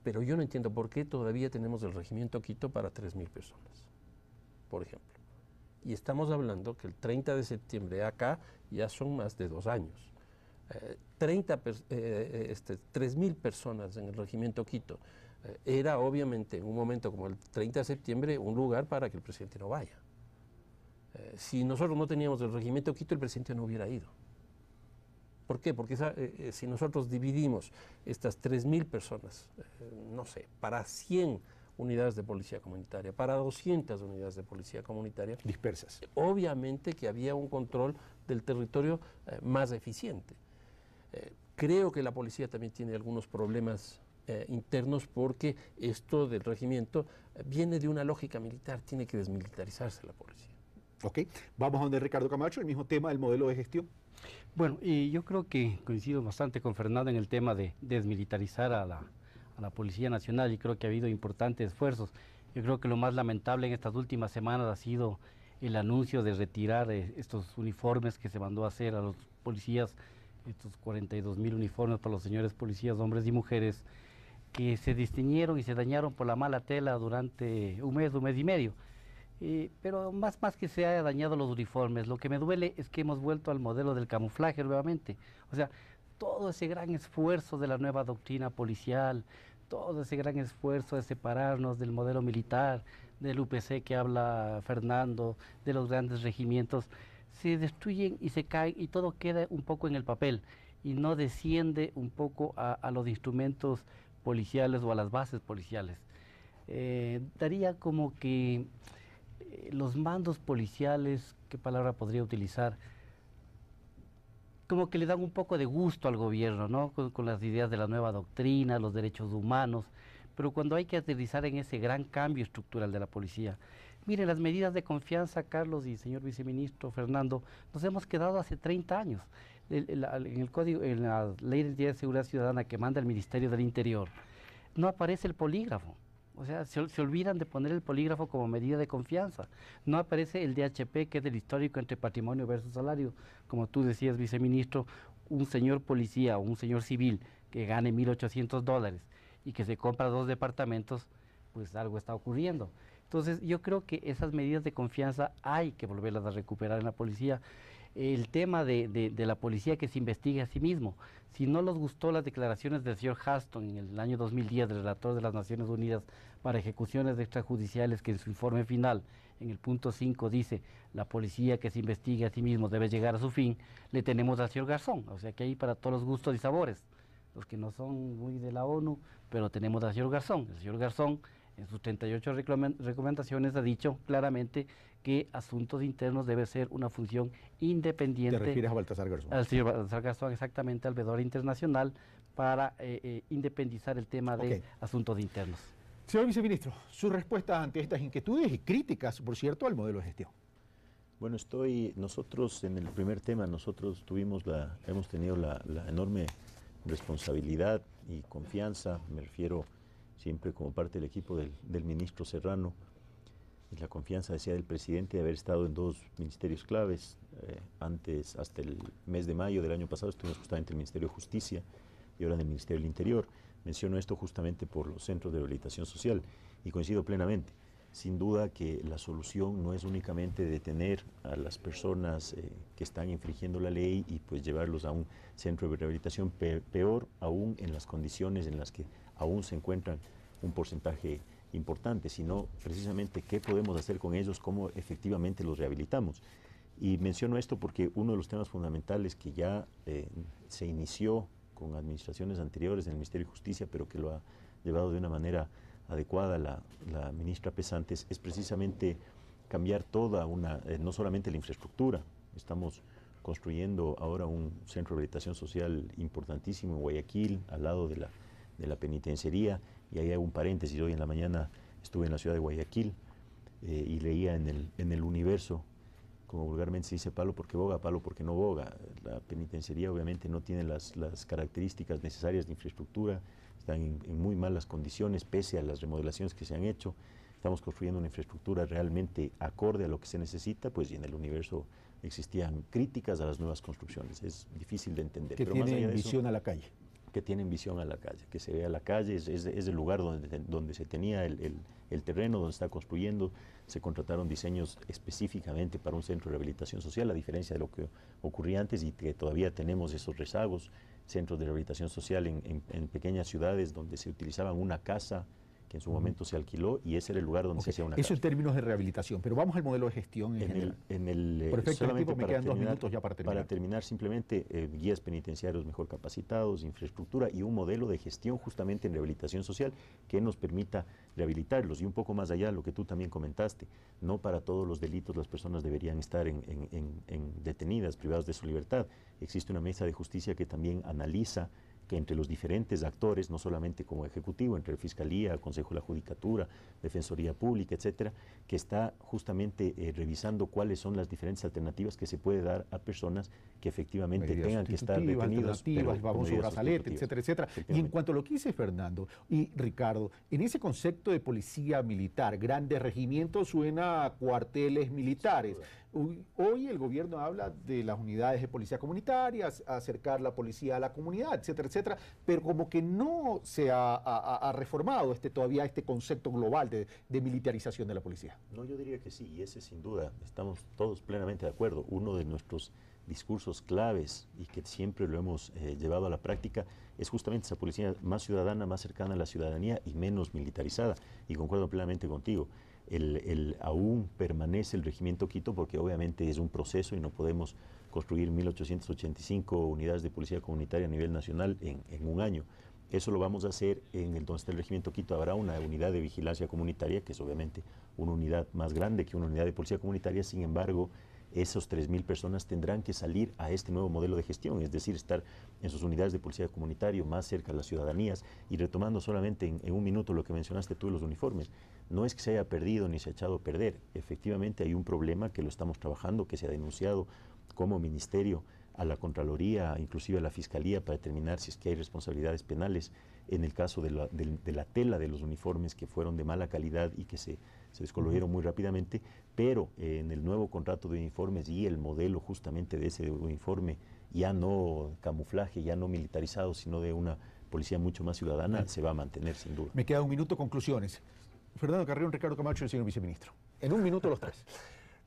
Pero yo no entiendo por qué todavía tenemos el regimiento Quito para 3.000 personas, por ejemplo. Y estamos hablando que el 30 de septiembre acá ya son más de 2 años. 3.000 personas en el regimiento Quito era obviamente en un momento como el 30 de septiembre un lugar para que el presidente no vaya. Si nosotros no teníamos el regimiento Quito, el presidente no hubiera ido. ¿Por qué? Porque si nosotros dividimos estas 3.000 personas, no sé, para 100 unidades de policía comunitaria, para 200 unidades de policía comunitaria dispersas, obviamente que había un control del territorio más eficiente. Creo que la policía también tiene algunos problemas internos, porque esto del regimiento viene de una lógica militar, tiene que desmilitarizarse la policía. Ok, vamos a donde Ricardo Camacho, el mismo tema del modelo de gestión. Bueno, y yo creo que coincido bastante con Fernando en el tema de desmilitarizar a la Policía Nacional, y creo que ha habido importantes esfuerzos. Yo creo que lo más lamentable en estas últimas semanas ha sido el anuncio de retirar estos uniformes que se mandó a hacer a los policías, estos 42.000 uniformes para los señores policías, hombres y mujeres, que se destiñeron y se dañaron por la mala tela durante un mes y medio. Pero más que se haya dañado los uniformes, lo que me duele es que hemos vuelto al modelo del camuflaje nuevamente. O sea, todo ese gran esfuerzo de la nueva doctrina policial, todo ese gran esfuerzo de separarnos del modelo militar, del UPC que habla Fernando, de los grandes regimientos, se destruyen y se caen y todo queda un poco en el papel y no desciende un poco a los instrumentos policiales o a las bases policiales. Daría como que los mandos policiales, ¿qué palabra podría utilizar? Como que le dan un poco de gusto al gobierno, ¿no? Con las ideas de la nueva doctrina, los derechos humanos, pero cuando hay que aterrizar en ese gran cambio estructural de la policía. Mire, las medidas de confianza, Carlos y señor viceministro Fernando, nos hemos quedado hace 30 años. En el código, en la Ley de Identidad y Seguridad Ciudadana que manda el Ministerio del Interior, no aparece el polígrafo. O sea, se olvidan de poner el polígrafo como medida de confianza. No aparece el DHP, que es del histórico entre patrimonio versus salario. Como tú decías, viceministro, un señor policía o un señor civil que gane $1.800 y que se compra 2 departamentos, pues algo está ocurriendo. Entonces, yo creo que esas medidas de confianza hay que volverlas a recuperar en la policía. El tema de la policía que se investigue a sí mismo. Si no les gustó las declaraciones del señor Halston en el año 2010, del relator de las Naciones Unidas para ejecuciones extrajudiciales, que en su informe final, en el punto 5, dice, la policía que se investigue a sí mismo debe llegar a su fin, le tenemos al señor Garzón. O sea que hay para todos los gustos y sabores, los que no son muy de la ONU, pero tenemos al señor Garzón. El señor Garzón, en sus 38 recomendaciones, ha dicho claramente que asuntos internos debe ser una función independiente. ¿Te refieres a Baltasar Garzón? Al señor Baltasar Garzón, exactamente, al veedor internacional, para independizar el tema de asuntos internos. Señor viceministro, su respuesta ante estas inquietudes y críticas, por cierto, al modelo de gestión. Bueno, nosotros en el primer tema, hemos tenido la enorme responsabilidad y confianza, me refiero siempre como parte del equipo del ministro Serrano, y la confianza, decía, del presidente de haber estado en 2 ministerios claves. Antes, hasta el mes de mayo del año pasado, estuvimos justamente en el Ministerio de Justicia y ahora en el Ministerio del Interior. Menciono esto justamente por los centros de rehabilitación social y coincido plenamente. Sin duda que la solución no es únicamente detener a las personas que están infringiendo la ley y pues llevarlos a un centro de rehabilitación, peor aún en las condiciones en las que aún se encuentran un porcentaje importante, sino precisamente qué podemos hacer con ellos, cómo efectivamente los rehabilitamos. Y menciono esto porque uno de los temas fundamentales que ya se inició con administraciones anteriores en el Ministerio de Justicia, pero que lo ha llevado de una manera adecuada la ministra Pesantes, es precisamente cambiar toda no solamente la infraestructura. Estamos construyendo ahora un centro de rehabilitación social importantísimo en Guayaquil, al lado de la penitenciaría, y ahí hago un paréntesis. Hoy en la mañana estuve en la ciudad de Guayaquil y leía en el Universo, como vulgarmente se dice, palo porque boga, palo porque no boga. La penitenciaría obviamente no tiene las características necesarias de infraestructura, están en muy malas condiciones pese a las remodelaciones que se han hecho. Estamos construyendo una infraestructura realmente acorde a lo que se necesita, pues, y en el Universo existían críticas a las nuevas construcciones. Es difícil de entender. Que tienen visión a la calle. Que tienen visión a la calle, que se vea la calle, es el lugar donde se tenía el terreno, donde está construyendo. Se contrataron diseños específicamente para un centro de rehabilitación social, a diferencia de lo que ocurría antes y que todavía tenemos esos rezagos, centros de rehabilitación social en pequeñas ciudades donde se utilizaban una casa que en su momento se alquiló y ese era el lugar donde se hacía una casa. Eso en términos de rehabilitación, pero vamos al modelo de gestión en general. Perfecto, me quedan 2 minutos ya para terminar. Para terminar, simplemente guías penitenciarios mejor capacitados, infraestructura y un modelo de gestión justamente en rehabilitación social que nos permita rehabilitarlos. Y un poco más allá, lo que tú también comentaste, no para todos los delitos las personas deberían estar detenidas, privadas de su libertad. Existe una mesa de justicia que también analiza que entre los diferentes actores, no solamente como ejecutivo, entre Fiscalía, Consejo de la Judicatura, Defensoría Pública, etcétera, que está justamente revisando cuáles son las diferentes alternativas que se puede dar a personas que efectivamente tengan que estar detenidos. Vamos a brazalete, etcétera, etcétera. Y en cuanto a lo que dice Fernando y Ricardo, en ese concepto de policía militar, grandes regimientos suena a cuarteles militares. Hoy el gobierno habla de las unidades de policía comunitarias, acercar la policía a la comunidad, etcétera, etcétera, pero como que no se ha reformado todavía este concepto global de militarización de la policía. No, yo diría que sí, y ese sin duda, estamos todos plenamente de acuerdo. Uno de nuestros discursos claves y que siempre lo hemos llevado a la práctica es justamente esa policía más ciudadana, más cercana a la ciudadanía y menos militarizada. Y concuerdo plenamente contigo. Aún permanece el regimiento Quito porque obviamente es un proceso y no podemos construir 1.885 unidades de policía comunitaria a nivel nacional en un año. Eso lo vamos a hacer donde está el regimiento Quito. Habrá una unidad de vigilancia comunitaria, que es obviamente una unidad más grande que una unidad de policía comunitaria. Sin embargo, esos 3.000 personas tendrán que salir a este nuevo modelo de gestión, es decir, estar en sus unidades de policía comunitario más cerca de las ciudadanías. Y retomando solamente en un minuto lo que mencionaste tú de los uniformes, no es que se haya perdido ni se ha echado a perder. Efectivamente hay un problema que lo estamos trabajando, que se ha denunciado como ministerio a la Contraloría, inclusive a la Fiscalía, para determinar si es que hay responsabilidades penales en el caso de la tela de los uniformes que fueron de mala calidad y que se descoloraron muy rápidamente, pero en el nuevo contrato de uniformes y el modelo justamente de ese uniforme, ya no camuflaje, ya no militarizado, sino de una policía mucho más ciudadana, se va a mantener sin duda. Me queda un minuto, conclusiones. Fernando Carrión, Ricardo Camacho y el señor viceministro. En un minuto los tres.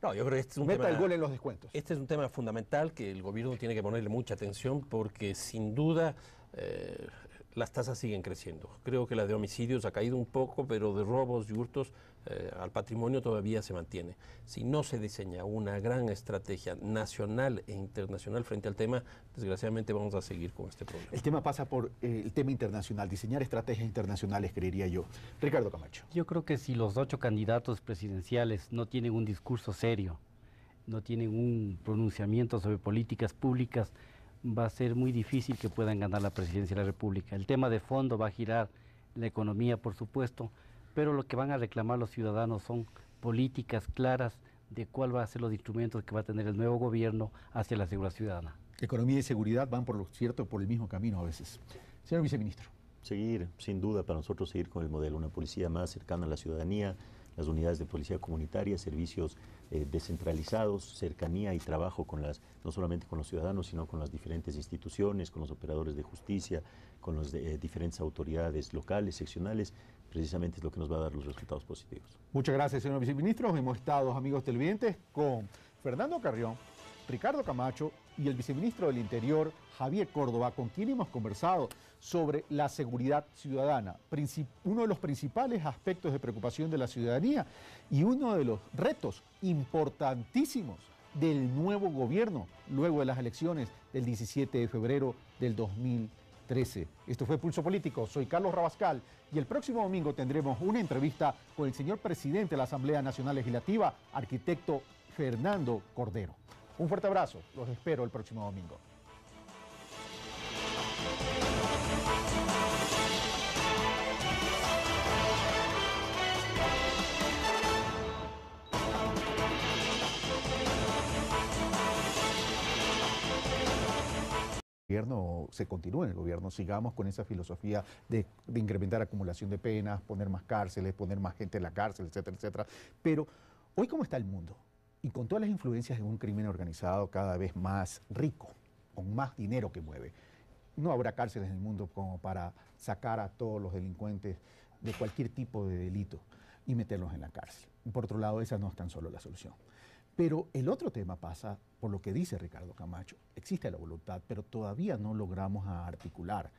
No, yo creo que este es un Meta tema, el gol en los descuentos. Este es un tema fundamental que el gobierno tiene que ponerle mucha atención porque sin duda las tasas siguen creciendo. Creo que la de homicidios ha caído un poco, pero de robos y hurtos al patrimonio todavía se mantiene. Si no se diseña una gran estrategia nacional e internacional frente al tema, desgraciadamente vamos a seguir con este problema. El tema pasa por el tema internacional, diseñar estrategias internacionales, creería yo. Ricardo Camacho. Yo creo que si los 8 candidatos presidenciales no tienen un discurso serio, no tienen un pronunciamiento sobre políticas públicas, va a ser muy difícil que puedan ganar la presidencia de la República. El tema de fondo va a girar la economía, por supuesto, pero lo que van a reclamar los ciudadanos son políticas claras de cuál va a ser los instrumentos que va a tener el nuevo gobierno hacia la seguridad ciudadana. Economía y seguridad van por lo cierto por el mismo camino a veces. Señor viceministro. Seguir, sin duda, para nosotros seguir con el modelo, una policía más cercana a la ciudadanía, las unidades de policía comunitaria, servicios descentralizados, cercanía y trabajo no solamente con los ciudadanos, sino con las diferentes instituciones, con los operadores de justicia, con las diferentes autoridades locales, seccionales, precisamente es lo que nos va a dar los resultados positivos. Muchas gracias, señor viceministro. Hemos estado, amigos televidentes, con Fernando Carrión, Ricardo Camacho y el viceministro del Interior, Javier Córdoba, con quien hemos conversado sobre la seguridad ciudadana, uno de los principales aspectos de preocupación de la ciudadanía y uno de los retos importantísimos del nuevo gobierno luego de las elecciones del 17 de febrero del 2013. Esto fue Pulso Político, soy Carlos Rabascal y el próximo domingo tendremos una entrevista con el señor presidente de la Asamblea Nacional Legislativa, arquitecto Fernando Cordero. Un fuerte abrazo, los espero el próximo domingo. Gobierno se continúe en el gobierno, sigamos con esa filosofía de incrementar acumulación de penas, poner más cárceles, poner más gente en la cárcel, etcétera, etcétera. Pero hoy, ¿cómo está el mundo? Y con todas las influencias de un crimen organizado cada vez más rico, con más dinero que mueve, no habrá cárceles en el mundo como para sacar a todos los delincuentes de cualquier tipo de delito y meterlos en la cárcel. Y por otro lado, esa no es tan solo la solución. Pero el otro tema pasa por lo que dice Ricardo Camacho. Existe la voluntad, pero todavía no logramos articular.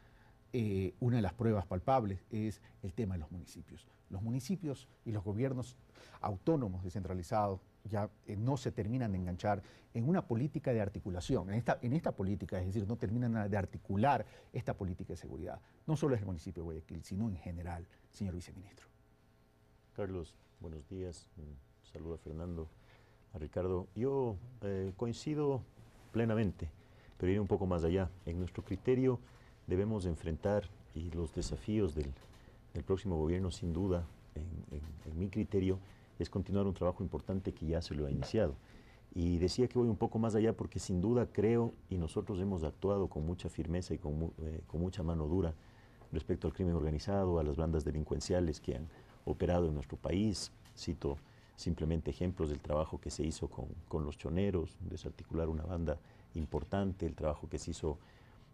Una de las pruebas palpables es el tema de los municipios. Los municipios y los gobiernos autónomos descentralizados ya no se terminan de enganchar en una política de articulación, en esta política, es decir, no terminan de articular esta política de seguridad. No solo es el municipio de Guayaquil, sino en general, señor viceministro. Carlos, buenos días. Un saludo a Fernando, a Ricardo. Yo coincido plenamente, pero iré un poco más allá. En nuestro criterio debemos enfrentar y los desafíos del próximo gobierno, sin duda, en mi criterio, es continuar un trabajo importante que ya se lo ha iniciado. Y decía que voy un poco más allá porque sin duda creo, y nosotros hemos actuado con mucha firmeza y con mucha mano dura respecto al crimen organizado, a las bandas delincuenciales que han operado en nuestro país. Cito simplemente ejemplos del trabajo que se hizo con los choneros, desarticular una banda importante, el trabajo que se hizo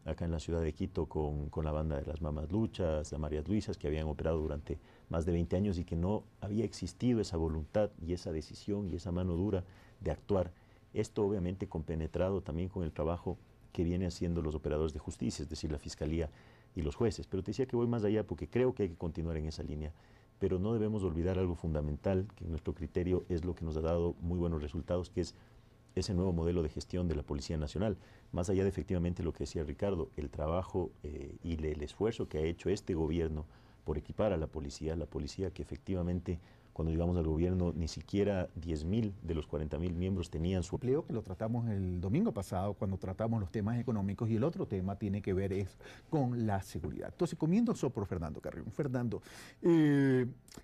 acá en la ciudad de Quito con la banda de las Mamas Luchas, las Marías Luisas, que habían operado durante más de 20 años y que no había existido esa voluntad y esa decisión y esa mano dura de actuar Esto obviamente compenetrado también con el trabajo que vienen haciendo los operadores de justicia, es decir, la Fiscalía y los jueces. Pero te decía que voy más allá porque creo que hay que continuar en esa línea, pero no debemos olvidar algo fundamental, que en nuestro criterio es lo que nos ha dado muy buenos resultados, que es ese nuevo modelo de gestión de la Policía Nacional. Más allá de efectivamente lo que decía Ricardo, el trabajo y el esfuerzo que ha hecho este gobierno por equipar a la policía que efectivamente cuando llegamos al gobierno ni siquiera 10.000 de los 40.000 miembros tenían su empleo, que lo tratamos el domingo pasado cuando tratamos los temas económicos, y el otro tema tiene que ver es con la seguridad. Entonces, comienzo por Fernando Carrión. Fernando,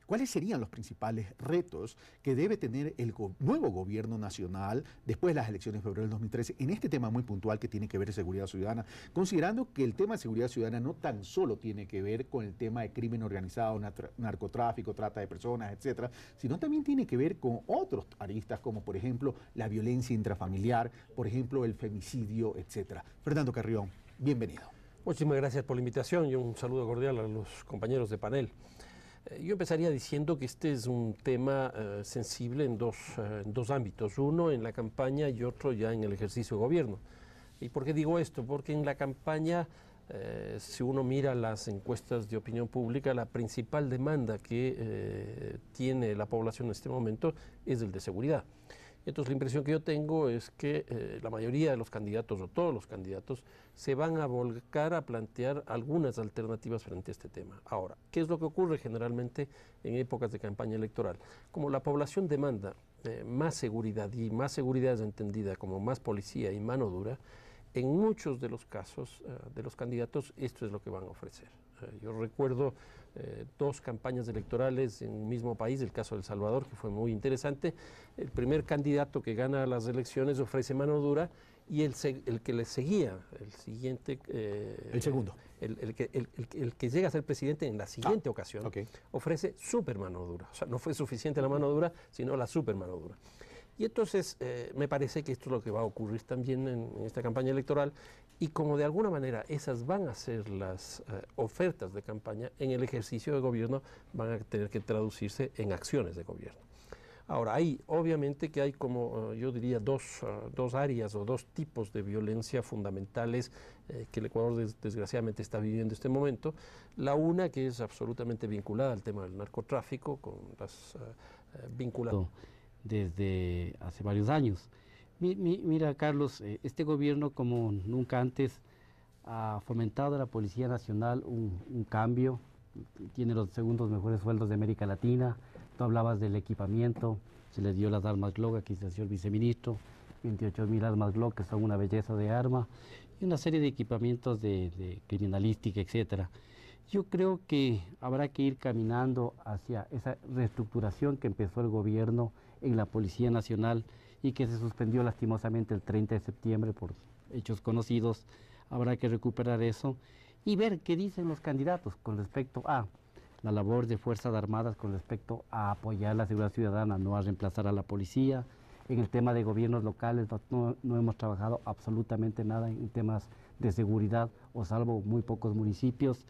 ¿cuáles serían los principales retos que debe tener el nuevo gobierno nacional después de las elecciones de febrero del 2013 en este tema muy puntual que tiene que ver con seguridad ciudadana, considerando que el tema de seguridad ciudadana no tan solo tiene que ver con el tema de crimen organizado, narcotráfico, trata de personas, etcétera, sino también tiene que ver con otros aristas como por ejemplo la violencia intrafamiliar, por ejemplo el femicidio, etcétera? Fernando Carrión, bienvenido. Muchísimas gracias por la invitación y un saludo cordial a los compañeros de panel. Yo empezaría diciendo que este es un tema sensible en dos ámbitos, uno en la campaña y otro ya en el ejercicio de gobierno. ¿Y por qué digo esto? Porque en la campaña, si uno mira las encuestas de opinión pública, la principal demanda que tiene la población en este momento es el de seguridad. Entonces la impresión que yo tengo es que la mayoría de los candidatos o todos los candidatos se van a volcar a plantear algunas alternativas frente a este tema. Ahora, ¿qué es lo que ocurre generalmente en épocas de campaña electoral? Como la población demanda más seguridad, y más seguridad es entendida como más policía y mano dura, en muchos de los casos de los candidatos esto es lo que van a ofrecer. Yo recuerdo dos campañas electorales en un mismo país, el caso de El Salvador, que fue muy interesante. El primer candidato que gana las elecciones ofrece mano dura y el que le seguía, el siguiente... el segundo. El que llega a ser presidente en la siguiente ocasión, ofrece super mano dura. O sea, no fue suficiente la mano dura, sino la super mano dura. Y entonces me parece que esto es lo que va a ocurrir también en esta campaña electoral, y como de alguna manera esas van a ser las ofertas de campaña, en el ejercicio de gobierno van a tener que traducirse en acciones de gobierno. Ahora, obviamente que hay como yo diría dos áreas o dos tipos de violencia fundamentales que el Ecuador desgraciadamente está viviendo en este momento. La una, que es absolutamente vinculada al tema del narcotráfico, con las vinculadas desde hace varios años. Mira, Carlos, este gobierno como nunca antes ha fomentado a la Policía Nacional un cambio, tiene los segundos mejores sueldos de América Latina. Tú hablabas del equipamiento, se les dio las armas Glock, aquí está el señor viceministro, 28.000 armas Glock, que son una belleza de arma, y una serie de equipamientos de criminalística, etcétera. Yo creo que habrá que ir caminando hacia esa reestructuración que empezó el gobierno en la Policía Nacional y que se suspendió lastimosamente el 30 de septiembre por hechos conocidos. Habrá que recuperar eso y ver qué dicen los candidatos con respecto a la labor de Fuerzas Armadas, con respecto a apoyar la seguridad ciudadana, no a reemplazar a la policía. En el tema de gobiernos locales no hemos trabajado absolutamente nada en temas de seguridad, o salvo muy pocos municipios.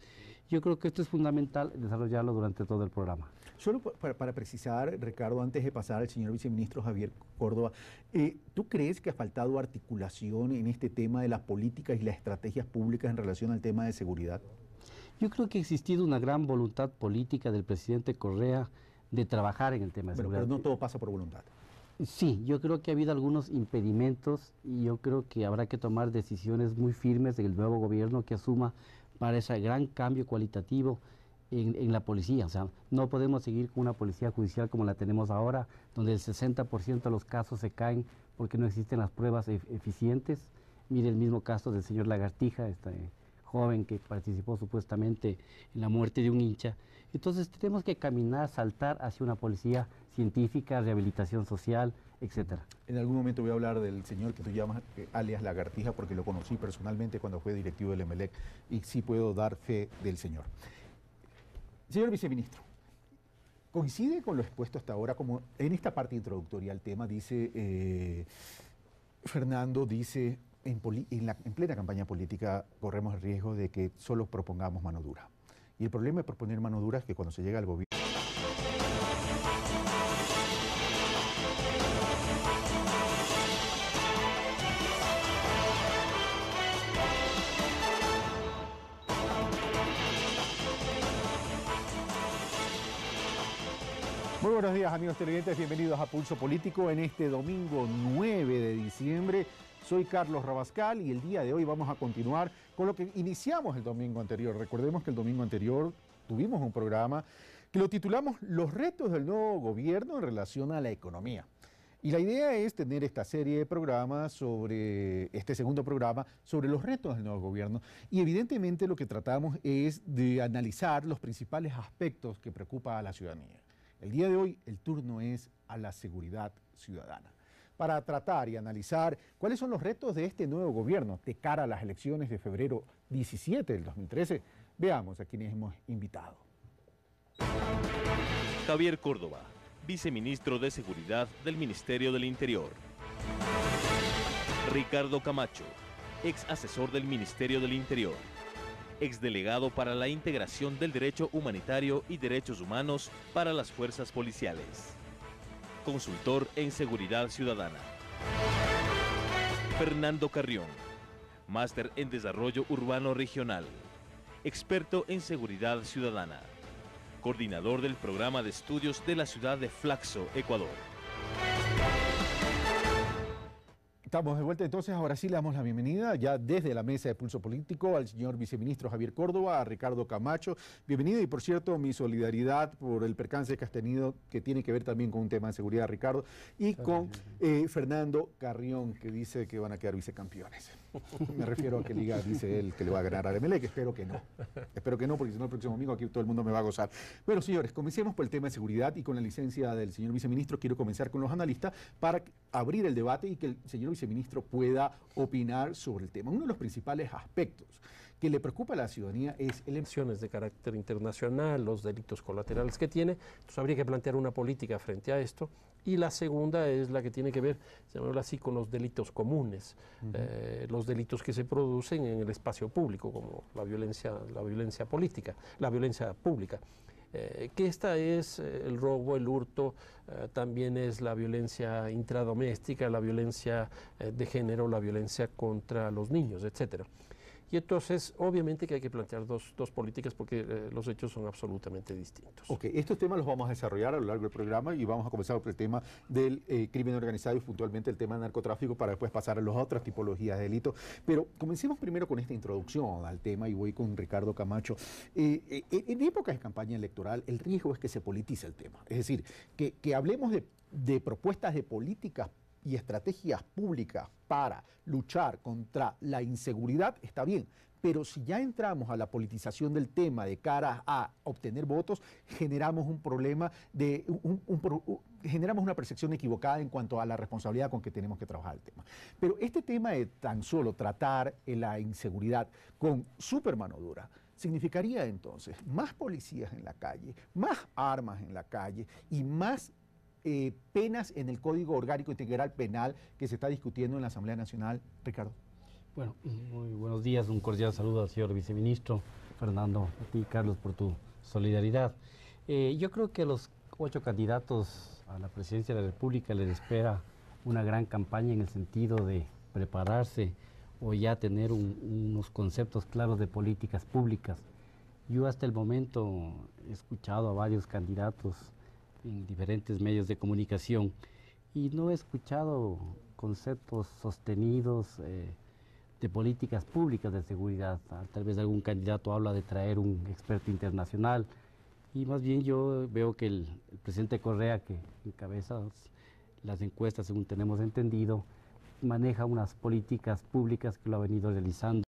Yo creo que esto es fundamental desarrollarlo durante todo el programa. Solo para precisar, Ricardo, antes de pasar al señor viceministro Javier Córdoba, ¿tú crees que ha faltado articulación en este tema de las políticas y las estrategias públicas en relación al tema de seguridad? Yo creo que ha existido una gran voluntad política del presidente Correa de trabajar en el tema de seguridad. Pero no todo pasa por voluntad. Sí, yo creo que ha habido algunos impedimentos y yo creo que habrá que tomar decisiones muy firmes del nuevo gobierno que asuma para ese gran cambio cualitativo en la policía. O sea, no podemos seguir con una policía judicial como la tenemos ahora, donde el 60% de los casos se caen porque no existen las pruebas eficientes. Mire el mismo caso del señor Lagartija, este joven que participó supuestamente en la muerte de un hincha. Entonces tenemos que caminar, saltar hacia una policía científica, rehabilitación social, etcétera. En algún momento voy a hablar del señor que tú llamas alias Lagartija, porque lo conocí personalmente cuando fue directivo del Emelec y sí puedo dar fe del señor. Señor viceministro, coincide con lo expuesto hasta ahora, como en esta parte introductoria al tema, dice Fernando, dice, en plena campaña política corremos el riesgo de que solo propongamos mano dura. Y el problema de proponer mano dura es que cuando se llega al gobierno... Muy buenos días, amigos televidentes, bienvenidos a Pulso Político en este domingo 9 de diciembre. Soy Carlos Rabascal y el día de hoy vamos a continuar con lo que iniciamos el domingo anterior. Recordemos que el domingo anterior tuvimos un programa que lo titulamos Los retos del nuevo gobierno en relación a la economía. Y la idea es tener esta serie de programas este segundo programa sobre los retos del nuevo gobierno. Y evidentemente lo que tratamos es de analizar los principales aspectos que preocupan a la ciudadanía. El día de hoy el turno es a la seguridad ciudadana. Para tratar y analizar cuáles son los retos de este nuevo gobierno de cara a las elecciones de febrero 17 del 2013, veamos a quienes hemos invitado. Javier Córdoba, viceministro de Seguridad del Ministerio del Interior. Ricardo Camacho, ex asesor del Ministerio del Interior. Exdelegado para la integración del derecho humanitario y derechos humanos para las fuerzas policiales. Consultor en seguridad ciudadana. Fernando Carrión, máster en desarrollo urbano regional. Experto en seguridad ciudadana. Coordinador del programa de estudios de la ciudad de Flaxo, Ecuador. Estamos de vuelta entonces, ahora sí le damos la bienvenida ya desde la mesa de Pulso Político al señor viceministro Javier Córdoba, a Ricardo Camacho. Bienvenido y por cierto mi solidaridad por el percance que has tenido, que tiene que ver también con un tema de seguridad, Ricardo, y con Fernando Carrión, que dice que van a quedar vicecampeones. Me refiero a que Liga dice él que le va a ganar a Emelec, espero que no. Espero que no, porque si no el próximo domingo aquí todo el mundo me va a gozar. Bueno, señores, comencemos por el tema de seguridad y con la licencia del señor viceministro quiero comenzar con los analistas para abrir el debate y que el señor viceministro pueda opinar sobre el tema. Uno de los principales aspectos que le preocupa a la ciudadanía es el Acciones de carácter internacional, los delitos colaterales que tiene, entonces habría que plantear una política frente a esto. Y la segunda es la que tiene que ver, llamémoslo así, con los delitos comunes, los delitos que se producen en el espacio público, como la violencia política, la violencia pública. Que esta es el robo, el hurto, también es la violencia intradoméstica, la violencia de género, la violencia contra los niños, etcétera. Y entonces, obviamente que hay que plantear dos políticas porque los hechos son absolutamente distintos. Ok, estos temas los vamos a desarrollar a lo largo del programa y vamos a comenzar por el tema del crimen organizado y puntualmente el tema del narcotráfico para después pasar a las otras tipologías de delitos. Pero comencemos primero con esta introducción al tema y voy con Ricardo Camacho. En épocas de campaña electoral, el riesgo es que se politice el tema. Es decir, que hablemos de propuestas de políticas y estrategias públicas para luchar contra la inseguridad, está bien, pero si ya entramos a la politización del tema de cara a obtener votos, generamos un problema, generamos una percepción equivocada en cuanto a la responsabilidad con que tenemos que trabajar el tema. Pero este tema de tan solo tratar la inseguridad con súper mano dura, significaría entonces más policías en la calle, más armas en la calle y más penas en el Código Orgánico Integral Penal que se está discutiendo en la Asamblea Nacional. Ricardo. Bueno, muy buenos días, un cordial saludo al señor viceministro, Fernando, a ti, Carlos, por tu solidaridad. Yo creo que a los 8 candidatos a la presidencia de la República les espera una gran campaña en el sentido de prepararse o ya tener unos conceptos claros de políticas públicas. Yo hasta el momento he escuchado a varios candidatos en diferentes medios de comunicación y no he escuchado conceptos sostenidos de políticas públicas de seguridad. Tal vez algún candidato habla de traer un experto internacional y más bien yo veo que el presidente Correa, que encabeza las encuestas según tenemos entendido, maneja unas políticas públicas que lo ha venido realizando